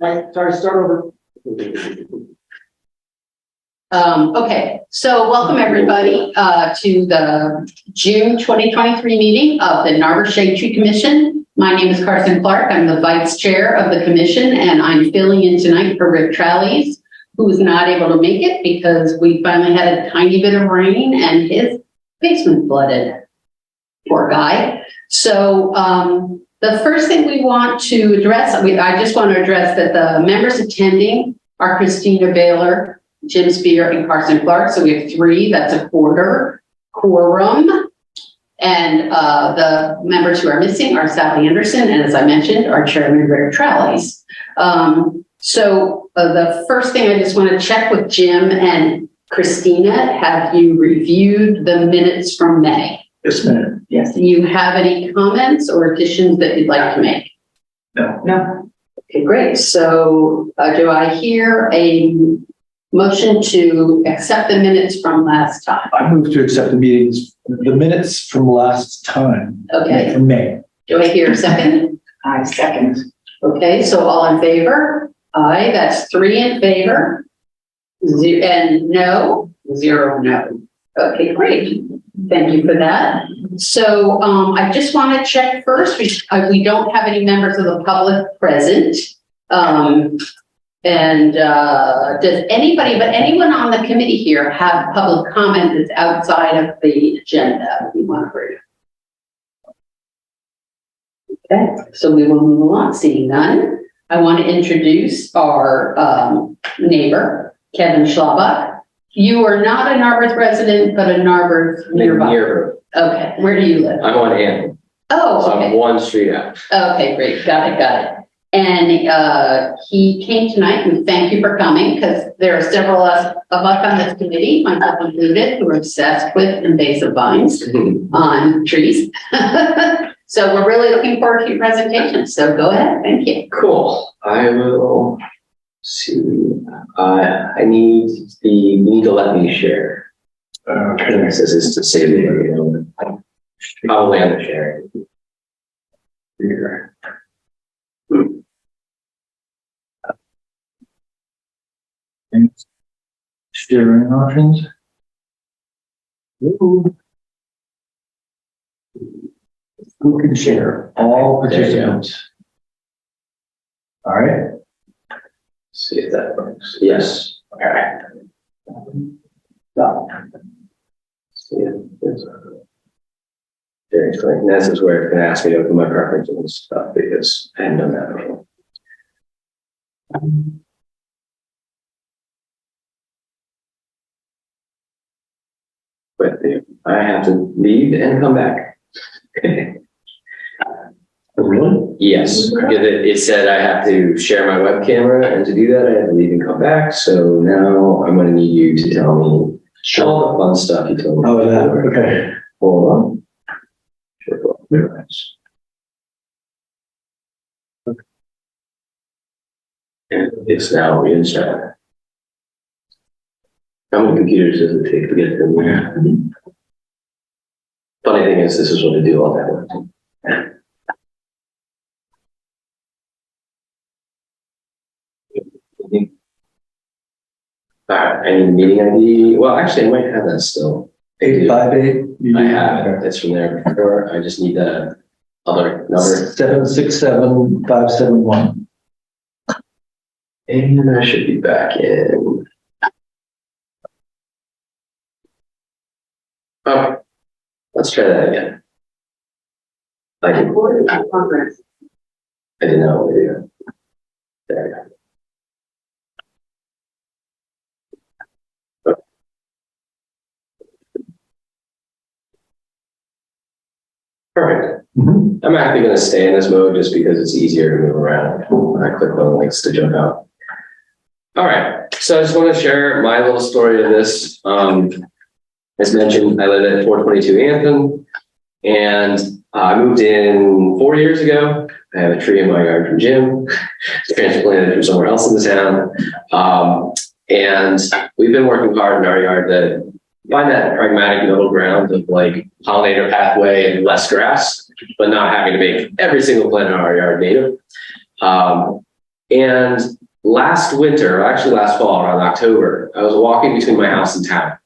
Sorry, start over. Okay, so welcome everybody to the June 2023 meeting of the Narber Shade Tree Commission. My name is Carson Clark. I'm the vice chair of the commission, and I'm filling in tonight for Rick Trallies, who is not able to make it because we finally had a tiny bit of rain and his basement flooded. Poor guy. So the first thing we want to address, I just want to address that the members attending are Christina Baylor, Jim Spear, and Carson Clark. So we have three. That's a quorum. And the members who are missing are Sally Anderson, and as I mentioned, our chairman, Rick Trallies. So the first thing I just want to check with Jim and Christina, have you reviewed the minutes from May? Yes, ma'am. Yes. Do you have any comments or additions that you'd like to make? No. No. Okay, great. So do I hear a motion to accept the minutes from last time? I move to accept the minutes from last time. Okay. From May. Do I hear a second? I second. Okay, so all in favor? Aye, that's 3 in favor. And no, 0 no. Okay, great. Thank you for that. So I just want to check first. We don't have any members of the public present. Does anyone on the committee here have public comment that's outside of the agenda we want to bring? Okay, so we will move along. Seeing none, I want to introduce our neighbor, Kevin Schlabach. You are not a Narberth resident, but a Narberth nearby. Near. Okay, where do you live? I'm on Ann. Oh, So okay. I'm one street out. Okay, great. Got it. And he came tonight, and thank you for coming, because there are several of us on this committee, myself included, who are obsessed with invasive vines on trees. So we're really looking forward to your presentation. So go ahead. Thank you. Cool. I will see. We need to let me share. Okay. This is to save it. Probably on the share. Here. Sharing options. Ooh. Who can share? All participants. All right. See if that works. Yes. Okay. See if there's sharing screen. And this is where it's going to ask me to open my preferences and stuff because I hadn't done that before. But I have to leave and come back. Really? Yes, because it said I have to share my web camera, and to do that, I have to leave and come back. So now I'm going to need you to tell me all the fun stuff you told me. Oh, that. Okay. Hold on. Sure. And it's now reinstalled. How many computers does it take to get them there? Funny thing is, this is what I do all that. All right, I need a meeting ID. Well, actually, I might have that still. 858. I have it. It's from there before. I just need the other number. 767571. And I should be back in. Oh, let's try that again. I didn't know what to do. There we go. Perfect. Mm-hmm. I'm actually going to stay in this mode just because it's easier to move around. I click on the links to jump out. All right. So I just want to share my little story of this. As mentioned, I live at 422 Anthem, and I moved in 4 years ago. I have a tree in my yard from Jim. It's transplanted from somewhere else in the town. And we've been working hard in our yard to find that pragmatic middle ground of like pollinator pathway and less grass. but not having to make every single plant in our yard native. And last winter, or actually last fall, around October, I was walking between my house and town.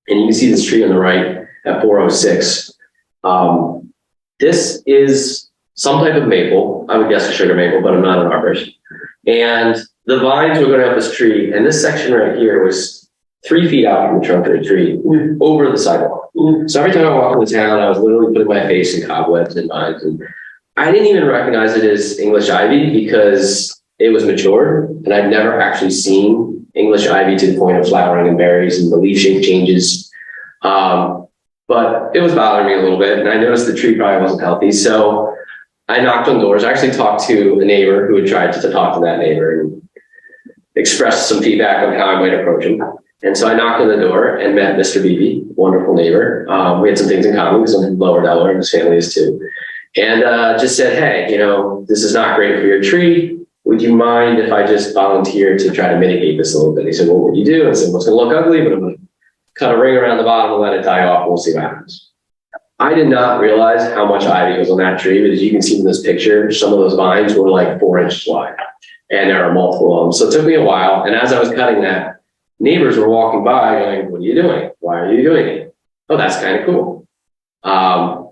And you can see this tree on the right at 406. This is some type of maple. I would guess a sugar maple, but I'm not an arborist. And the vines were going up this tree, and this section right here was 3 feet out from the trunk of the tree, over the sidewalk. So every time I walked into town, I was literally putting my face in cobwebs and vines. And I didn't even recognize it as English ivy because it was matured, and I'd never actually seen English ivy to the point of flowering and berries and the leaf shape changes. But it was bothering me a little bit, and I noticed the tree probably wasn't healthy. So I knocked on doors. I actually talked to a neighbor who had tried to talk to that neighbor and expressed some feedback on how I might approach him. And so I knocked on the door and met Mr. Beebe, wonderful neighbor. We had some things in common because I'm from Lower Delaware and his family is too. And just said, hey, this is not great for your tree. Would you mind if I just volunteer to try to mitigate this a little bit? He said, what would you do? I said, well, it's going to look ugly, but I'm going to cut a ring around the bottom and let it die off. We'll see what happens. I did not realize how much ivy was on that tree, but as you can see in this picture, some of those vines were like 4 inches wide, and there are multiple of them. So it took me a while. And as I was cutting that, neighbors were walking by going, what are you doing? Why are you doing it? Oh, that's kind of cool.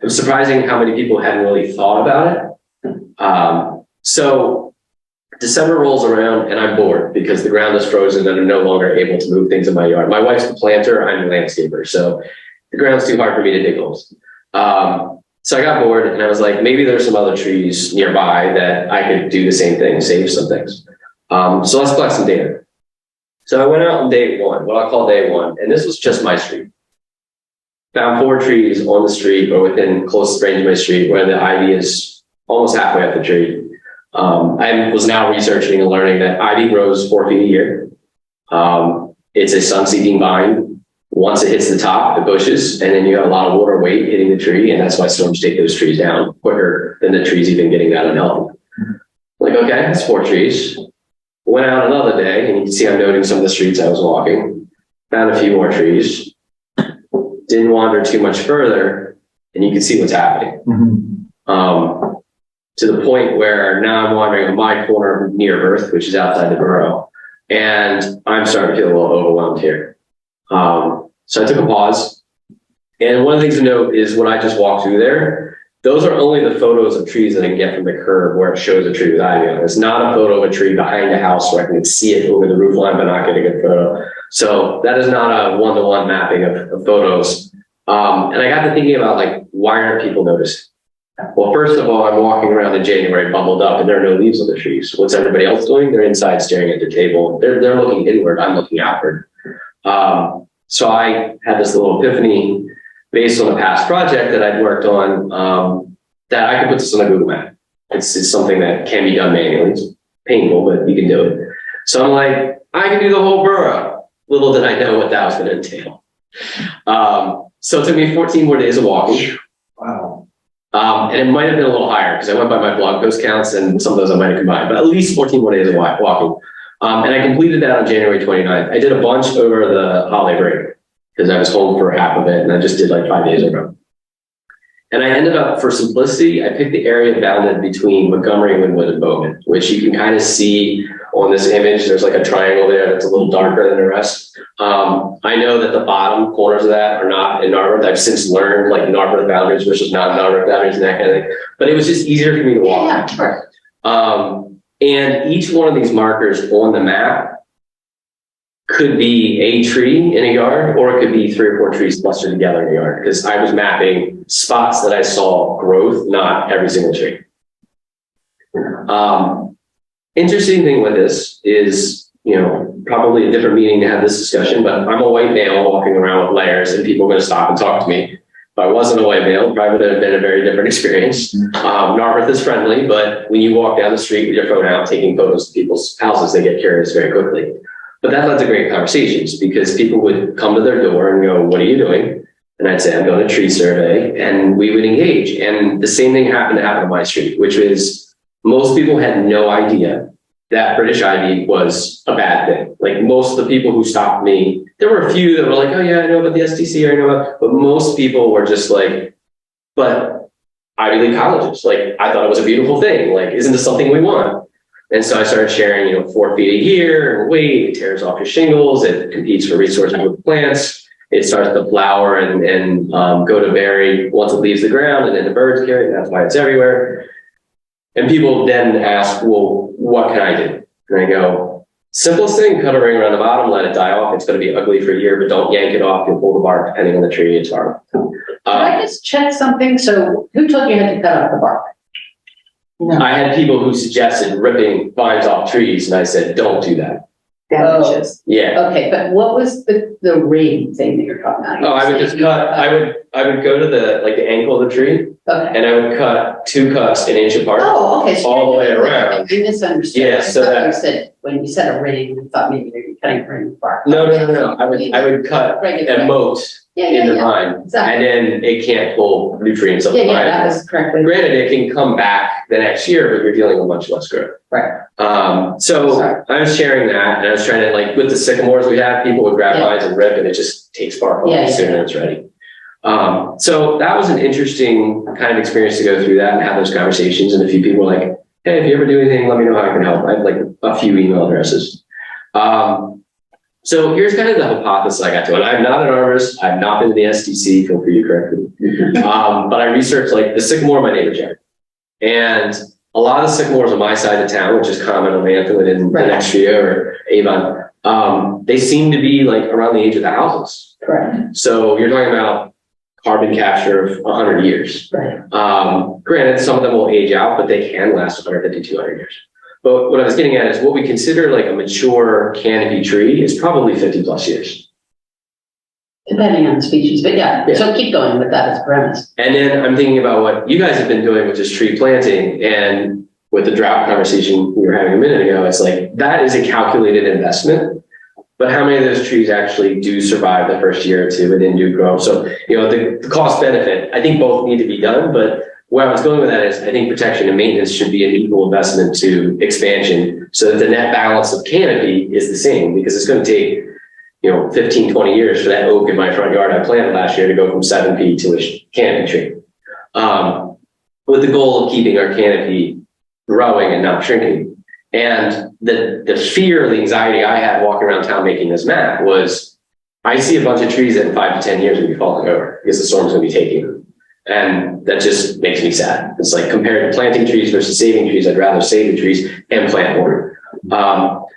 It was surprising how many people hadn't really thought about it. So December rolls around and I'm bored because the ground is frozen and I'm no longer able to move things in my yard. My wife's the planter, I'm the landscaper. So the ground's too hard for me to dig holes. So I got bored and I was like, maybe there's some other trees nearby that I could do the same thing, save some things. So let's collect some data. So I went out on day one, what I call day one, and this was just my street. Found 4 trees on the street or within close range of my street where the ivy is almost halfway up the tree. I was now researching and learning that ivy grows 4 feet a year. It's a sun-seeking vine. Once it hits the top, it bushes, and then you have a lot of water weight hitting the tree, and that's why storms take those trees down quicker than the trees even getting that unhealthy. Like, okay, that's 4 trees. Went out another day, and you can see I'm noting some of the streets I was walking. Found a few more trees. Didn't wander too much further, and you can see what's happening. To the point where now I'm wandering on my corner near Earth, which is outside the borough, and I'm starting to feel a little overwhelmed here. So I took a pause, and one of the things to note is when I just walked through there, those are only the photos of trees that I can get from the curb where it shows a tree with ivy on it. It's not a photo of a tree behind a house where I can see it over the roof line but not get a good photo. So that is not a one-to-one mapping of photos. And I got to thinking about, like, why aren't people noticing? Well, first of all, I'm walking around in January bundled up and there are no leaves on the trees. What's everybody else doing? They're inside staring at the table. They're looking inward. I'm looking outward. So I had this little epiphany based on a past project that I'd worked on, that I could put this on a Google map. It's something that can be done manually. It's painful, but you can do it. So I'm like, I can do the whole borough. Little did I know what that was going to entail. So it took me 14 more days of walking. Wow. And it might have been a little higher because I went by my blog post counts and some of those I might have combined, but at least 14 more days of walking. And I completed that on January 29th. I did a bunch over the holiday break because I was home for half of it and I just did like 5 days ago. And I ended up, for simplicity, I picked the area bounded between Montgomery, Wynwood, and Bowman, which you can kind of see on this image. There's like a triangle there that's a little darker than the rest. I know that the bottom corners of that are not in Narberth. I've since learned like Narberth boundaries versus not Narberth boundaries and that kind of thing. But it was just easier for me to walk. Yeah, sure. And each one of these markers on the map could be a tree in a yard, or it could be 3 or 4 trees clustered together in a yard, because I was mapping spots that I saw growth, not every single tree. Interesting thing with this is, probably a different meeting to have this discussion, but I'm a white male walking around with layers and people are going to stop and talk to me. If I wasn't a white male, probably would have been a very different experience. Narberth is friendly, but when you walk down the street with your phone out taking photos of people's houses, they get curious very quickly. But that led to great conversations because people would come to their door and go, what are you doing? And I'd say, I'm doing a tree survey, and we would engage. And the same thing happened to happen on my street, which is most people had no idea that British ivy was a bad thing. Like most of the people who stopped me, there were a few that were like, oh yeah, I know about the SDC, I know about, but most people were just like, but Ivy League colleges. Like, I thought it was a beautiful thing. Like, isn't this something we want? And so I started sharing, 4 feet a year and wait, it tears off your shingles, it competes for resources with plants, it starts to flower and go to berry once it leaves the ground, and then the birds carry it, that's why it's everywhere. And people then ask, well, what can I do? And I go, simplest thing, cut a ring around the bottom, let it die off. It's going to be ugly for a year, but don't yank it off. You'll pull the bark depending on the tree. It's hard. Can I just check something? So who told you you had to cut off the bark? No. I had people who suggested ripping vines off trees, and I said, don't do that. Damages. Yeah. Okay, but what was the ring thing that you're talking about? Oh, I would just cut, I would go to the ankle of the tree, Okay. and I would cut 2 cuts an inch apart. Oh, okay. So all the way around. I misunderstood. Yeah, so that- you said, when you said a ring, I thought maybe they were cutting a ring bark. No. I would cut Regular. at most in the vine, Exactly. and then it can't pull nutrients up the Yeah, vine. that was correct. Granted, it can come back the next year, but you're dealing with much less growth. Right. So Sorry. I was sharing that, and I was trying to, with the sycamores we have, people would grab Yeah. vines and rip, and it just takes bark off Yeah, as soon yeah. as it's ready. So that was an interesting kind of experience to go through that and have those conversations. And a few people were like, hey, if you ever do anything, let me know how I can help. I have a few email addresses. So here's kind of the hypothesis I got to. And I'm not an arborist. I've not been to the SDC, feel free to correct me. But I researched the sycamore in my neighbor's yard. And a lot of the sycamores on my side of town, which is common on Anthem and Right. Nextria or Avon, they seem to be around the age of the houses. Correct. So you're talking about carbon capture of 100 years. Right. Granted, some of them will age out, but they can last 150, 200 years. But what I was getting at is what we consider a mature canopy tree is probably 50 plus years. Depending on the species, but yeah. So keep going with that as a premise. And then I'm thinking about what you guys have been doing, which is tree planting. And with the drought conversation we were having a minute ago, it's that is a calculated investment. But how many of those trees actually do survive the first year or two and then do grow? So, the cost benefit, I think both need to be done. But where I was going with that is I think protection and maintenance should be an equal investment to expansion so that the net balance of canopy is the same, because it's going to take 15, 20 years for that oak in my front yard I planted last year to go from 7 feet to a canopy tree. With the goal of keeping our canopy growing and not shrinking. And the fear, the anxiety I had walking around town making this map was I see a bunch of trees that in 5 to 10 years will be falling over because the storm's going to be taking them. And that just makes me sad. It's compared to planting trees versus saving trees, I'd rather save the trees and plant more.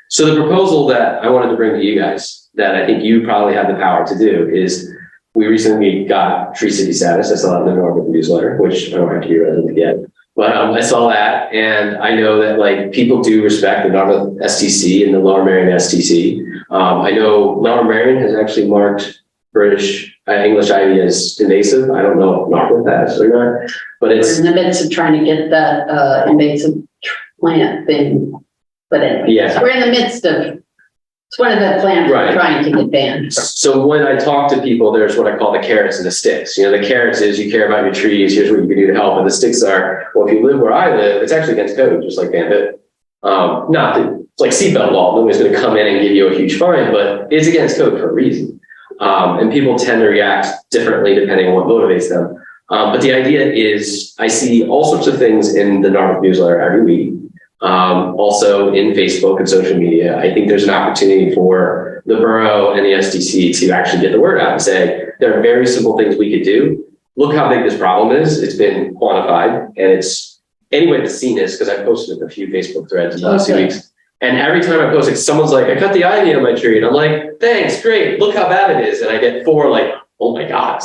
So the proposal that I wanted to bring to you guys that I think you probably have the power to do is we recently got Tree City status. I saw it in the Norwood newsletter, which I don't have to be resident yet. But I saw that, and I know that people do respect the Norwood STC and the Lower Merion STC. I know Lower Merion has actually marked British English ivy as invasive. I don't know if Norwood has or not, but We're it's in the midst of trying to get that invasive plant thing. But anyway, Yeah. so we're in the midst of, it's one of the plants Right. we're trying to get banned. So when I talk to people, there's what I call the carrots and the sticks. The carrots is you care about your trees, here's what you can do to help. And the sticks are, well, if you live where I live, it's actually against code, just like Bandit. Not that it's like seatbelt law. Nobody's going to come in and give you a huge fine, but it's against code for a reason. And people tend to react differently depending on what motivates them. But the idea is I see all sorts of things in the Norwood newsletter every week. Also in Facebook and social media. I think there's an opportunity for the borough and the SDC to actually get the word out and say, there are very simple things we could do. Look how big this problem is. It's been quantified, and it's anyone that's seen this, because I've posted in a few Facebook threads in the last 2 weeks. And every time I post it, someone's like, I cut the ivy on my tree. And I'm like, thanks, great. Look how bad it is. And I get 4 oh my God,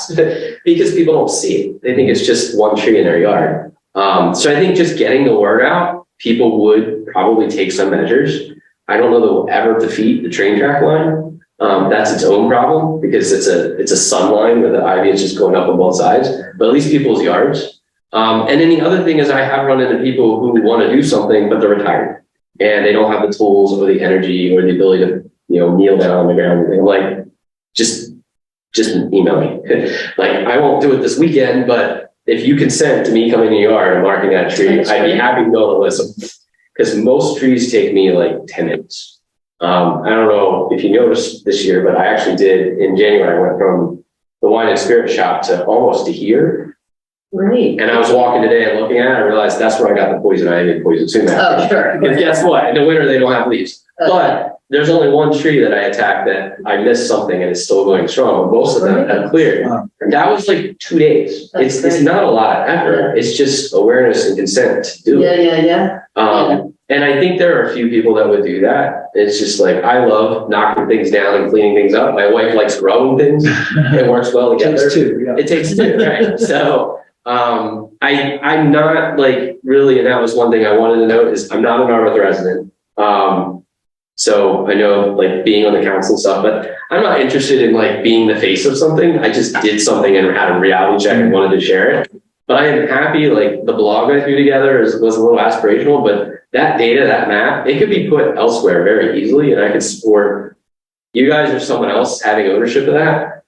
because people don't see it. They think it's just one tree in their yard. So I think just getting the word out, people would probably take some measures. I don't know that we'll ever defeat the train track line. That's its own problem because it's a sun line where the ivy is just going up on both sides, but at least people's yards. And then the other thing is I have run into people who want to do something, but they're retired and they don't have the tools or the energy or the ability to, kneel down on the ground. And I'm like, just email me. I won't do it this weekend, but if you consent to me coming to your yard and marking that tree, I'd be happy to go and listen. Because most trees take me 10 minutes. I don't know if you noticed this year, but I actually did in January. I went from the wine and spirit shop to almost to here. Great. And I was walking today and looking at it, I realized that's where I got the poison ivy and poison sumac. Oh, sure. Because guess what? In the winter, they don't have leaves. But there's only one tree that I attacked that I missed something and it's still going strong. Most of them have cleared. And that was like 2 days. It's not a lot of effort. It's just awareness and consent to do it. Yeah. And I think there are a few people that would do that. It's just like, I love knocking things down and cleaning things up. My wife likes growing things. It works well together. Takes two, yeah. It takes two, right? So, I'm not like really, and that was one thing I wanted to note is I'm not an Narberth resident. So I know like being on the council and stuff, but I'm not interested in like being the face of something. I just did something and had a reality check and wanted to share it. But I am happy, like the blog I threw together was a little aspirational, but that data, that map, it could be put elsewhere very easily and I could support you guys or someone else having ownership of that.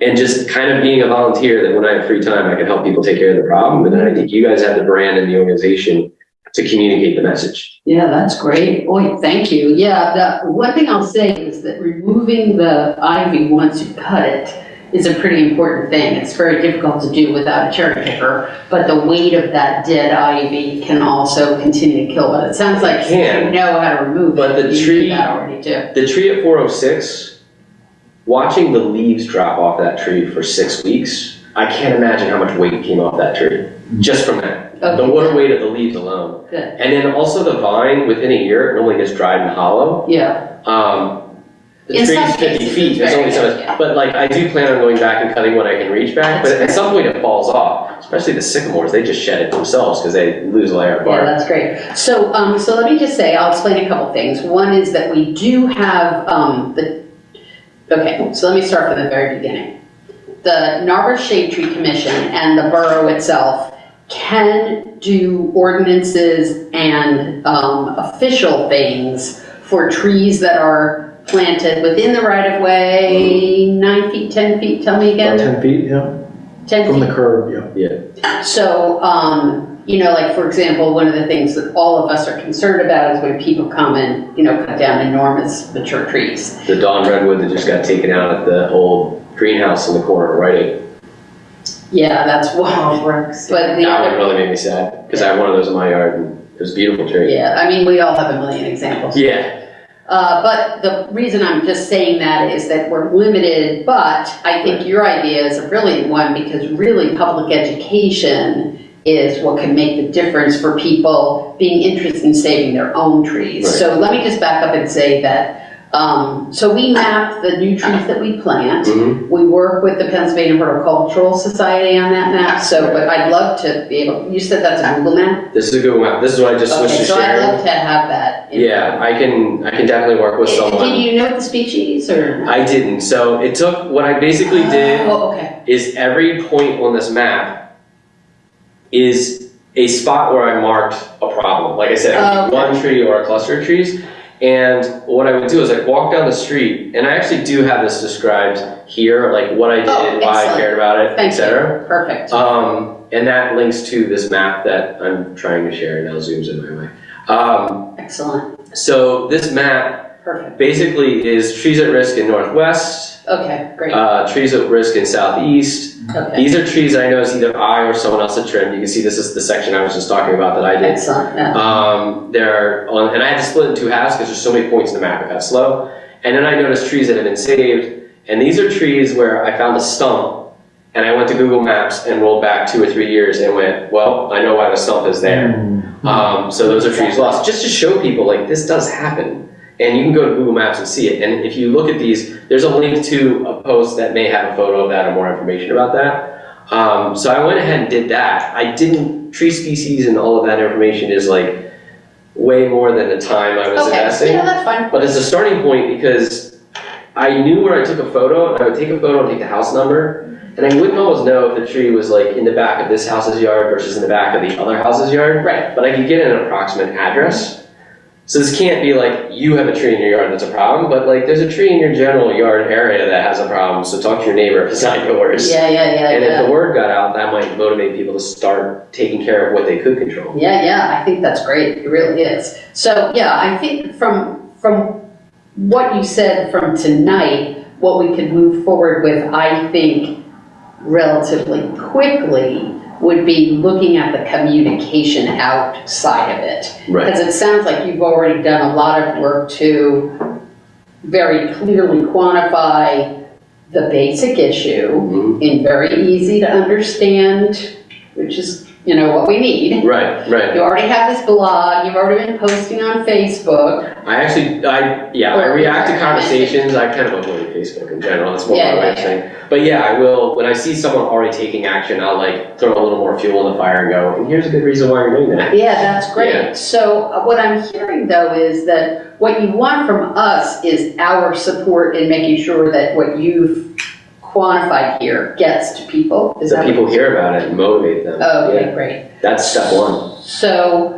And just kind of being a volunteer that when I have free time, I can help people take care of the problem. And then I think you guys have the brand and the organization to communicate the message. Yeah, that's great. Boy, thank you. Yeah, the one thing I'll say is that removing the ivy once you cut it is a pretty important thing. It's very difficult to do without a cherry picker, but the weight of that dead ivy can also continue to kill. But it sounds like you know how to remove but it. The you tree, did that already too. The tree at 406, watching the leaves drop off that tree for 6 weeks, I can't imagine how much weight came off that tree just from that. Okay, the water weight of the leaves alone. Good. And then also the vine within a year, it normally gets dried and hollow. Yeah. The In tree's some 50 cases, feet, it's there's only so very much, good, yeah. but like I do plan on going back and cutting what I can reach back, but at some point it falls off, especially the sycamores, they just shed it themselves because they lose a layer of bark. Yeah, that's great. So, so let me just say, I'll explain a couple things. One is that we do have, okay, so let me start from the very beginning. The Narberth Shade Tree Commission and the borough itself can do ordinances and official things for trees that are planted within the right-of-way, 9 feet, 10 feet, tell me again? About 10 feet, yeah, 10 from feet. the curb, yeah. Yeah. So, you know, like, for example, one of the things that all of us are concerned about is when people come and, you know, cut down enormous mature trees. The Dawn Redwood that just got taken out at the old greenhouse in the corner of Rite Aid. Yeah, that's one. But the That one other, really made me sad because I have one of those in my yard and it was a beautiful tree. yeah, I mean, we all have a million examples. Yeah. But the reason I'm just saying that is that we're limited, but I think your idea is a brilliant one because really public education is what can make the difference for people being interested in saving their own trees. Right. So let me just back up and say that, so we map the new trees that we plant. Mm-hmm. We work with the Pennsylvania Horticultural Society on that map, so, but I'd love to be able, you said that's a Google map? This is a good map. This is what I just switched Okay, to so I'd sharing. love to have that. Yeah, I can definitely work with someone. Did you know the species or? I didn't. So it took, what I basically did Oh, okay. is every point on this map is a spot where I marked a problem. Like I said, it could be Okay. one tree or a cluster of trees. And what I would do is I'd walk down the street, and I actually do have this described here, like what I did, Oh, why I excellent. cared about it, Thank etc. you. Perfect. And that links to this map that I'm trying to share. Now zooms in my way. Excellent. So this map Perfect. basically is trees at risk in Northwest, Okay, great. trees at risk in Southeast. Okay. These are trees that I know is either I or someone else had trimmed. You can see this is the section I was just talking about that I did. Excellent. Yeah. They're on, and I had to split it in two halves because there's so many points in the map it got slow. And then I noticed trees that have been saved. And these are trees where I found a stump and I went to Google Maps and rolled back 2 or 3 years and went, well, I know why the stump is there. So those are trees lost. Just to show people like this does happen. And you can go to Google Maps and see it. And if you look at these, there's a link to a post that may have a photo of that or more information about that. So I went ahead and did that. I didn't, tree species and all of that information is like way more than the time I was Okay, investing. yeah, that's fine. But it's a starting point because I knew where I took a photo, and I would take a photo and take the house number, and I wouldn't always know if the tree was like in the back of this house's yard versus in the back of the other house's yard. Right. But I could get an approximate address. So this can't be like, you have a tree in your yard that's a problem, but like there's a tree in your general yard area that has a problem, so talk to your neighbor if it's not yours. Yeah, And if yeah. the word got out, that might motivate people to start taking care of what they could control. Yeah, I think that's great. It really is. So, yeah, I think from what you said from tonight, what we could move forward with, I think relatively quickly would be looking at the communication outside of it. Right. Because it sounds like you've already done a lot of work to very clearly quantify the basic issue Mhm. in very easy to understand, which is, what we need. Right, right. You already have this blog, you've already been posting on Facebook. I react to conversations. I kind of avoid Facebook in general. That's more Yeah, my way yeah, of saying. But yeah, I will, when I see someone already taking action, I'll like throw a little more fuel in the fire and go, and here's a good reason why you're doing that. Yeah, that's great. Yeah. So what I'm hearing though is that what you want from us is our support in making sure that what you've quantified here gets to people. Is So that people what- hear about it and motivate them. Oh, okay, Yeah. great. That's step one. So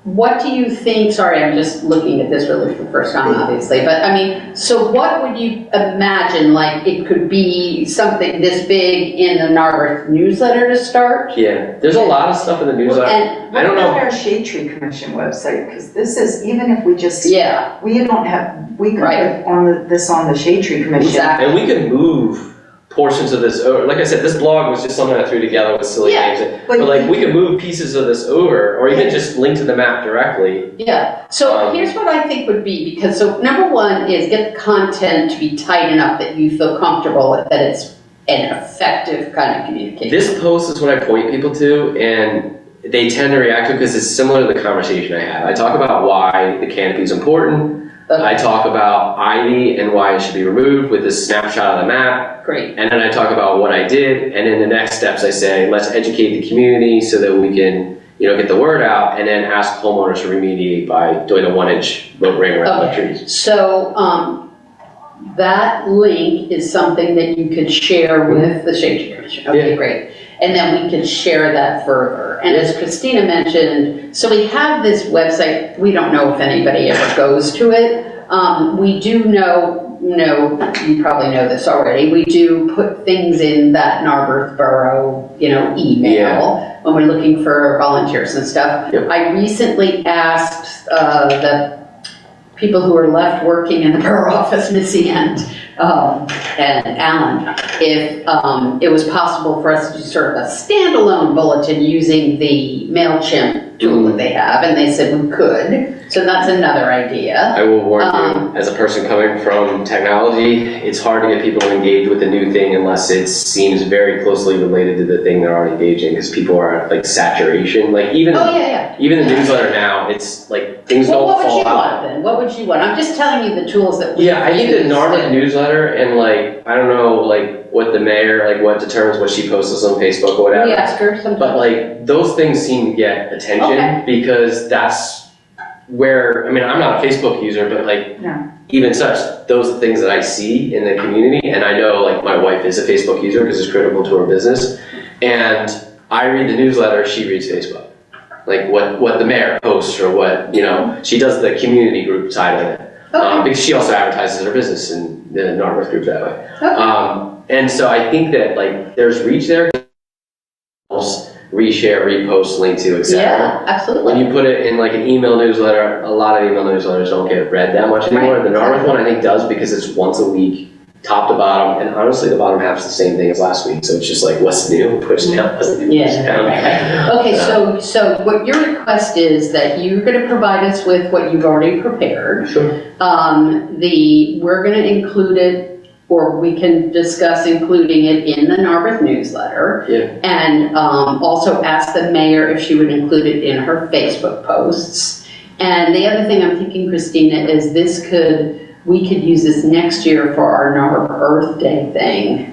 what do you think, sorry, I'm just looking at this really for the first time, obviously, but I mean, so what would you imagine, like it could be something this big in the Narberth newsletter to start? Yeah, there's a lot of stuff in the newsletter. And, I don't What know. about our Shade Tree Commission website? Because this is, even if we just, yeah, we don't have, we could Right. put this on the Shade Tree Commission. exactly. And we can move portions of this over. Like I said, this blog was just something I threw together with silly Yeah. names. But like we could move pieces of this over, or even just link to the map directly. Yeah, so Um, here's what I think would be, because so number one is get the content to be tight enough that you feel comfortable that it's an effective kind of communication. This post is what I point people to, and they tend to react to it because it's similar to the conversation I had. I talk about why the canopy is important. I talk about ivy and why it should be removed with this snapshot of the map. Great. And then I talk about what I did, and in the next steps I say, let's educate the community so that we can, get the word out, and then ask homeowners to remediate by doing a 1-inch rope ring around the trees. So that link is something that you could share with the Shade Tree Commission. Okay, Yeah. great. And then we could share that further. And as Christina mentioned, so we have this website. We don't know if anybody ever goes to it. We do know, you probably know this already, we do put things in that Narberth Borough, email when we're looking for volunteers and stuff. Yep. I recently asked the people who are left working in the borough office, Missy and Alan, if it was possible for us to do sort of a standalone bulletin using the MailChimp tool that they have, and they said we could. So that's another idea. I will warn you, as a person coming from technology, it's hard to get people to engage with a new thing unless it seems very closely related to the thing they're already engaging, because people are at like saturation. Like even the newsletter now, it's like things Well, don't what would fall you out. want then? What would you want? I'm just telling you the tools that we Yeah, I think the use. Narberth newsletter and like, I don't know, like what the mayor, like what determines what she posts on Facebook or whatever. We ask her sometimes. But like, those things seem to get attention Okay. because that's where, I mean, I'm not a Facebook user, but like, No. even such, those are things that I see in the community. And I know like my wife is a Facebook user because it's critical to her business. And I read the newsletter, she reads Facebook. Like what the mayor posts or what, she does the community group side of it. Okay. Because she also advertises her business in the Narberth group that way. Okay. And so I think that like there's reach there, reshare, repost, link to, etc. Yeah, absolutely. When you put it in like an email newsletter, a lot of email newsletters don't get read that much anymore. Right, The Narberth one I think does because it's once a week, top to bottom, and honestly the bottom half's the same thing as last week. So it's just like what's new, push down, what's new, push down. Okay, so what your request is that you're going to provide us with what you've already prepared. Sure. We're going to include it, or we can discuss including it in the Narberth newsletter. Yeah. And also ask the mayor if she would include it in her Facebook posts. And the other thing I'm thinking, Christina, is we could use this next year for our Narberth Earth Day thing.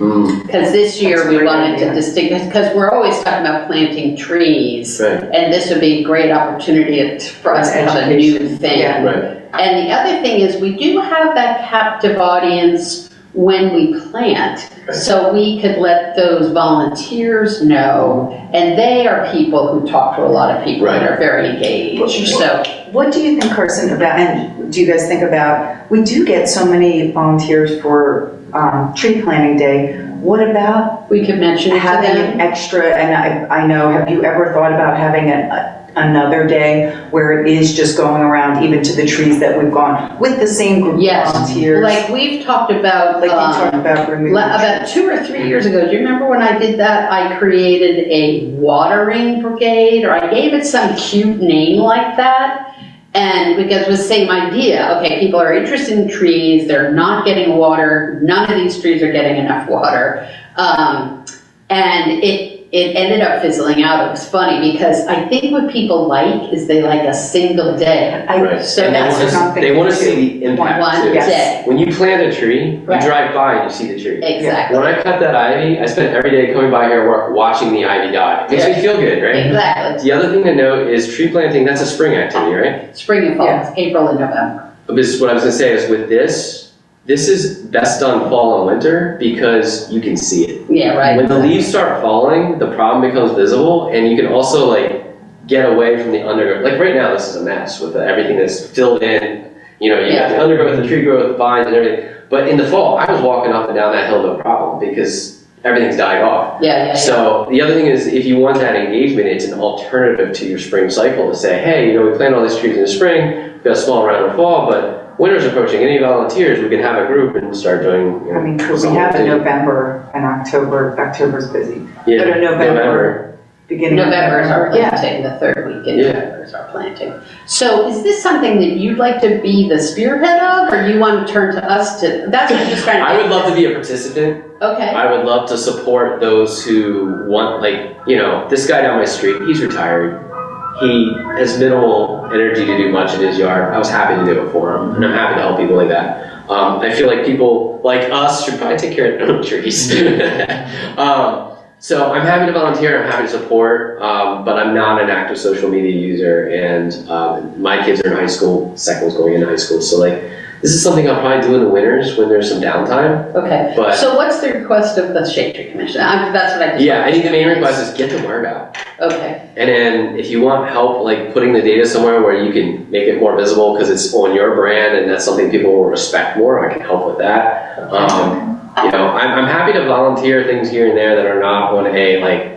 Because this year That's a we great wanted to idea. distinguish, because we're always talking about planting trees. Right. And this would be a great opportunity for us to have a new thing. Yeah. Right. And the other thing is we do have that captive audience when we plant. So we could let those volunteers know, and they are people who talk to a lot of people and Right. are very engaged. So What do you think, Carson, about, and do you guys think about, we do get so many volunteers for tree planting day. What about we could mention it to having them. an extra, and I know, have you ever thought about having a another day where it is just going around even to the trees that we've gone with the same group of Yes, volunteers? like we've talked about, Like you talked about removing. about 2 or 3 years ago, do you remember when I did that? I created a watering brigade, or I gave it some cute name like that. And because it was the same idea, okay, people are interested in trees, they're not getting water, none of these trees are getting enough water. And it ended up fizzling out. It was funny because I think what people like is they like a single day. Right. So And that's they want to see the impact one too. day. When you plant a tree, you Right. drive by and you see the tree. Exactly. When I cut that ivy, I spent every day coming by here watching the ivy die. It makes me feel good, right? Exactly. The other thing to note is tree planting, that's a spring activity, right? Spring and fall, Yeah. April and November. This is what I was gonna say is with this is best done fall and winter because you can see it. Yeah, right. When the leaves start falling, the problem becomes visible and you can also like get away from the undergrowth. Like right now, this is a mess with everything that's filled in. You know, you got the undergrowth, the tree growth, vines and everything. But in the fall, I was walking up and down that hill no problem because everything's died off. Yeah. So the other thing is if you want that engagement, it's an alternative to your spring cycle to say, hey, you know, we plant all these trees in the spring, we've got a small round in the fall, but winter's approaching. Any volunteers, we can have a group and start doing, you know, I mean, could we have a November and October? October's busy. Yeah, But a November. Beginning of November is our Yeah. planting, the third week in Yeah. November is our planting. So is this something that you'd like to be the spearhead of, or you want to turn to us to, that's what I'm just trying to. I would love to be a participant. Okay, I would love to support those who want, like, you know, this guy down my street, he's retired. He has minimal energy to do much in his yard. I was happy to do it for him, and I'm happy to help people like that. I feel like people like us should probably take care of their own trees. So I'm happy to volunteer, I'm happy to support, but I'm not an active social media user, and my kids are in high school, second one's going into high school, so like, this is something I'll probably do in the winters when there's some downtime, okay. but So what's the request of the Shade Tree Commission? That's what I just. yeah, I think the main request is get the word out. Okay, And then if you want help, like putting the data somewhere where you can make it more visible because it's on your brand and that's something people will respect more, I can help with that. You know, I'm happy to volunteer things here and there that are not on a like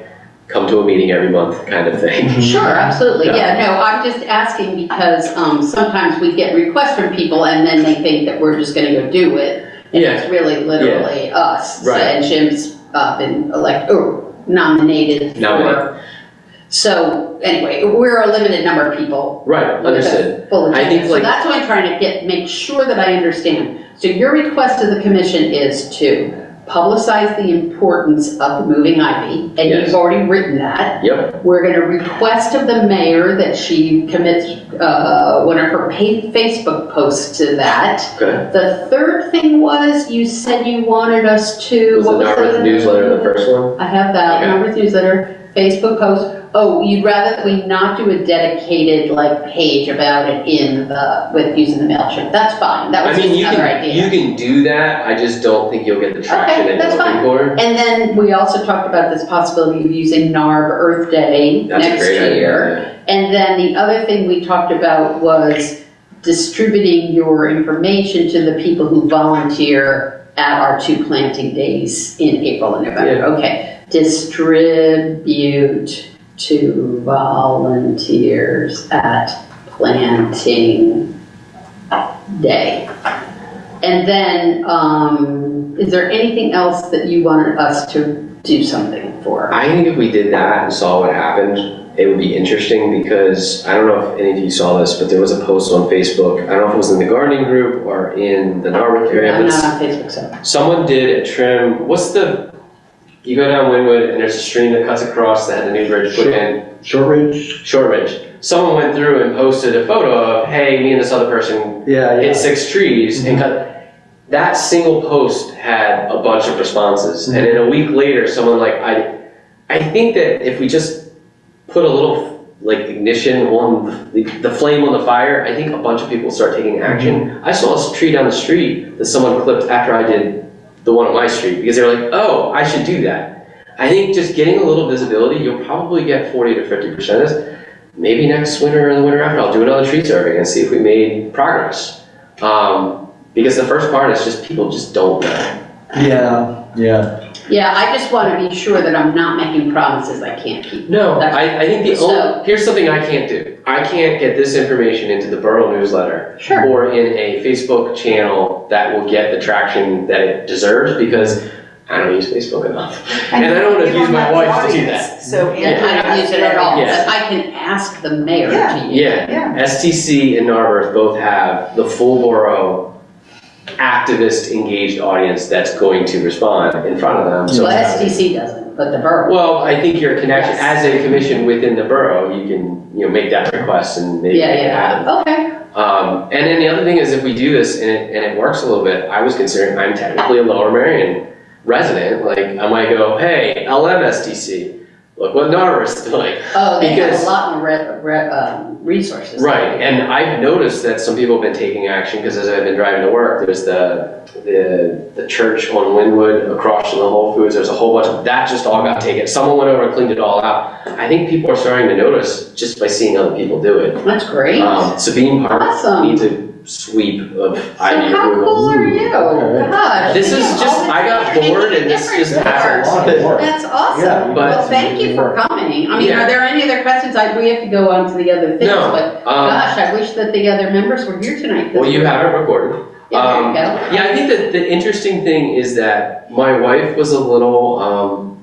come to a meeting every month kind of thing. sure, absolutely, Yeah. yeah, no, I'm just asking because, sometimes we get requests from people and then they think that we're just gonna go do it. And Yeah. it's really literally us. Right. And Jim's, been nominated for. Nominated. So anyway, we're a limited number of people. Right, understood. Full I think, agenda. So like- that's what I'm trying to make sure that I understand. So your request to the commission is to publicize the importance of removing ivy, and Yes. you've already written that. Yep, We're gonna request of the mayor that she commits, one of her Facebook posts to that. okay. The third thing was, you said you wanted us to. Was the what was Narberth the- newsletter the first one? I have that, Okay. Narberth newsletter, Facebook post. Oh, you'd rather that we not do a dedicated like page about it with using the MailChimp. That's fine. That I was mean, just you another can idea. do that, I just don't think you'll get the traction Okay, that that's you're looking fine. for. And then we also talked about this possibility of using NARB Earth Day That's a next great year. idea. And then the other thing we talked about was distributing your information to the people who volunteer at our 2 planting days in April and November. Yeah. Okay, distribute to volunteers at planting day. And then, is there anything else that you wanted us to do something for? I think if we did that and saw what happened, it would be interesting because I don't know if any of you saw this, but there was a post on Facebook. I don't know if it was in the gardening group or in the Narberth area. I'm but not on Facebook, so. someone did a trim. You go down Wynwood and there's a stream that cuts across that had a new bridge put in. Short Ridge? Short Ridge. Someone went through and posted a photo of, hey, me and this other person Yeah, hit 6 trees and cut. That single post had a bunch of responses. And then a week later, someone I think that if we just put a little like ignition on the flame on the fire, I think a bunch of people start taking action. I saw a tree down the street that someone clipped after I did the one on my street because they were like, oh, I should do that. I think just getting a little visibility, you'll probably get 40 to 50% of this. Maybe next winter or the winter after, I'll do another tree survey and see if we made progress. Because the first part is just people just don't know. Yeah. Yeah, I just want to be sure that I'm not making promises I can't keep. No, That's- I think here's something I can't do. I can't get this information into the borough newsletter. Sure. Or in a Facebook channel that will get the traction that it deserves, because I don't use Facebook enough. And I don't want to you use my have the wife to do audience, that. So. And I don't use it at all, Yes. but I can ask the mayor Yeah. to use it. Yeah, STC and Narberth both have the full borough activist engaged audience that's going to respond in front of them. So Well, SDC doesn't, but the borough. well, I think your connection, Yes. as a commission within the borough, you can, make that request and maybe make it happen. Okay, And then the other thing is, if we do this and it works a little bit, I was considering, I'm technically a Lower Merion resident, like, I might go, hey, LMSTC, look what Narberth's doing. oh, they have Because- a lot more resources. Right, and I've noticed that some people have been taking action, because as I've been driving to work, there's the church on Wynwood across from the Whole Foods, there's a whole bunch of, that just all got taken, someone went over and cleaned it all out. I think people are starting to notice just by seeing other people do it. That's great. Sabine Park Awesome. needs a sweep of So ivy how removal. cool are you? Okay. Gosh. This you is know, just, all I got this bored making and this difference just for happens. us. lot of work. That's Yeah, awesome. but- Well, thank you for coming. I mean, Yeah. are there any other questions? We have to go on to the other things, No, but um, gosh, I wish that the other members were here tonight. well, you have it recorded. Yeah, there you go. Yeah, I think that the interesting thing is that my wife was a little,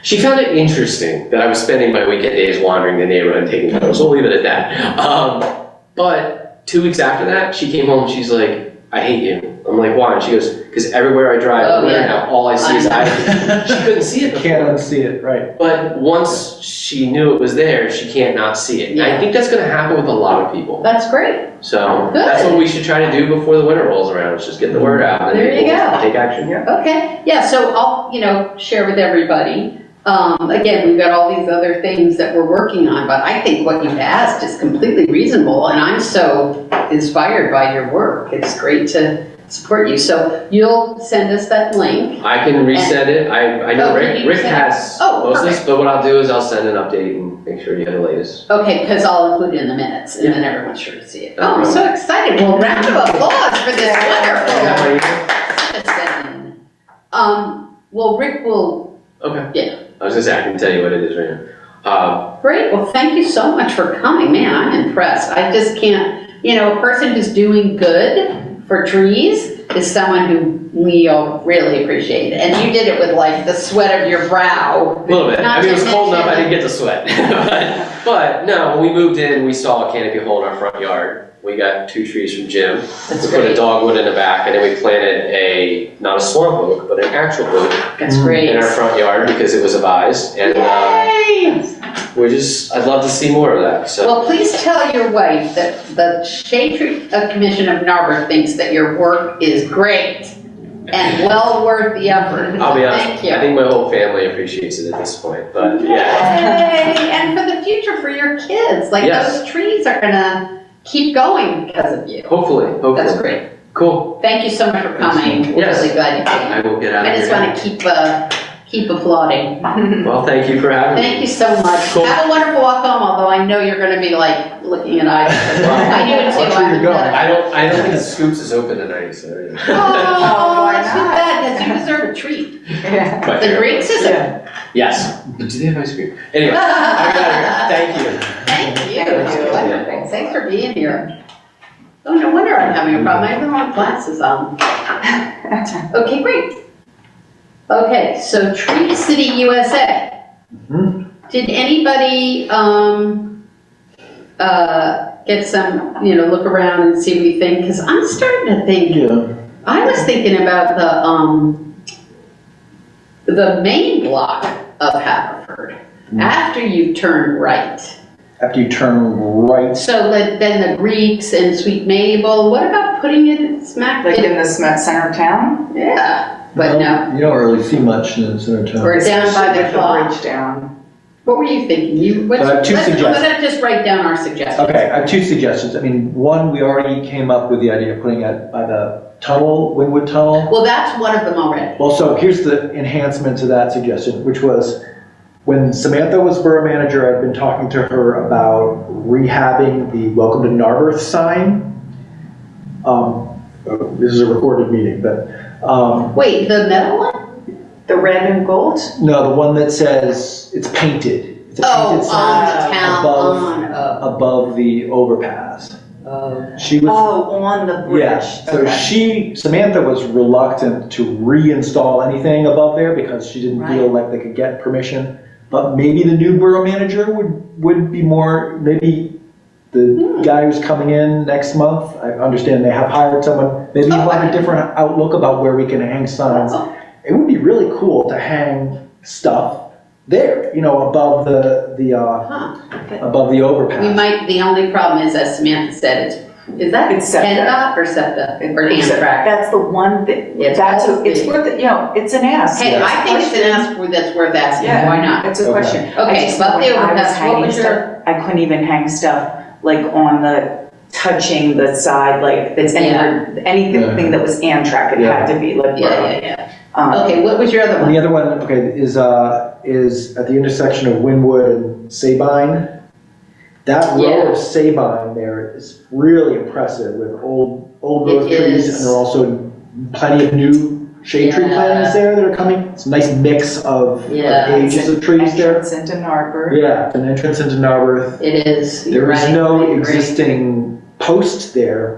she found it interesting that I was spending my weekend days wandering the neighborhood and taking photos. We'll leave it at that. But 2 weeks after that, she came home and she's like, I hate you. I'm like, why? And she goes, because everywhere I drive, Oh, winter yeah. now, all I see is ivy. She couldn't see it Can't before. unsee it, right. But once she knew it was there, she can't not see it. And I Yeah. think that's going to happen with a lot of people. That's great. So Good. that's what we should try to do before the winter rolls around, is just get the word out and There you people go. take action. Yeah. Okay, yeah, so I'll, share with everybody. Again, we've got all these other things that we're working on, but I think what you've asked is completely reasonable, and I'm so inspired by your work. It's great to support you. So you'll send us that link. I can resend it. I know Oh, can you Rick resend it? has Oh, most of this, perfect. but what I'll do is I'll send an update and make sure you have the latest. Okay, because I'll include it in the minutes, and then everyone's sure to see it. Oh, I'm Okay. so excited. Well, round of applause for this You have wonderful my email? citizen. Well, Rick will, Okay. Yeah. I was gonna say, I can tell you what it is right now. great, well, thank you so much for coming. Man, I'm impressed. I just can't, a person who's doing good for trees is someone who we all really appreciate. And you did it with like the sweat of your brow. A little bit. Not I mean, it to was cold enough, I mention- didn't get to sweat. but no, when we moved in, we saw a canopy hole in our front yard. We got 2 trees from Jim. That's We put a great. dogwood in the back, and then we planted not a swamp oak, but an actual oak That's great. in our front yard because it was a vise. And Yay! I'd love to see more of that. So Well, please tell your wife that the Shade Tree Commission of Narberth thinks that your work is great and well worth the effort. I'll be honest, Thank you. I think my whole family appreciates it at this point. But yeah, Yay! And for the future, for your kids, like Yes. those trees are gonna keep going because of you. hopefully. That's great. Cool. Thank you so much for coming. We're Yes. really glad you came. I will get out I of just here. want to keep applauding. Well, thank you for having me. Thank you so much. Cool. Have a wonderful walk home, although I know you're going to be like looking at eyes. I do it too. Watch where you're going. I don't think the Scoops is open tonight, so. Oh, why that's too not? bad, because you deserve a treat. Yeah. But The yeah. Greeks is a. Yeah. Yes. But do they have ice cream? Anyway, I got here. Thank you. Thank you. Thank you. Wonderful. Thanks for being here. Oh, no wonder I'm having a problem. I have the wrong glasses on. Okay, great. Okay, so Tree City USA. Mhm. Did anybody, get some, look around and see what you think? Because I'm starting to think, Yeah. I was thinking about the main block of Haverford, after you turn right. After you turn right, So then the Greeks and Sweet Mabel, what about putting it smack Like in? in the center of town? Yeah, but no, you don't really see much in the center of town. Or down by the With clock. bridge down. What were you thinking? I have two suggestions. Let's just write down our suggestions. Okay, I have 2 suggestions. I mean, one, we already came up with the idea of putting it by the tunnel, Wynwood Tunnel. Well, that's one of them already. Well, so here's the enhancement to that suggestion, which was when Samantha was borough manager, I'd been talking to her about rehabbing the Welcome to Narberth sign. This is a recorded meeting, but Wait, the metal one? The red and gold? No, the one that says, it's painted. It's a Oh, painted sign on town, above the overpass. She was, Oh, on the bridge. yeah, so Okay. Samantha was reluctant to reinstall anything above there because she didn't feel Right. like they could get permission. But maybe the new borough manager would be more, maybe the guy who's coming in next month, I understand they have hired someone, maybe he'll have a different outlook about where we can hang signs. Oh. It would be really cool to hang stuff there, above above the overpass. We might, the only problem is, as Samantha said, is that It's SEPTA. PennDOT or SEPTA or Amtrak? That's the one that, It's it's worth it, it's an ask. Hey, I think it's an ask that's worth asking, Yeah. why not? It's a Okay. question. Okay, I just about know the when I was overpass, what hanging was your- stuff, I couldn't even hang stuff like on touching the side, like that's anything that was Amtrak, it had to be like. Yeah. Um, Okay, what was your other And one? the other one, okay, is at the intersection of Winwood and Sabine. That row Yeah. of Sabine there is really impressive with old growth It trees, is. and there are also plenty of new shade tree Yeah. plantings there that are coming. It's a nice mix of Yeah. ages of trees there. Entrance into Narberth. Yeah, it's an entrance into Narberth. It is, you're There is right. I no agree. existing post there,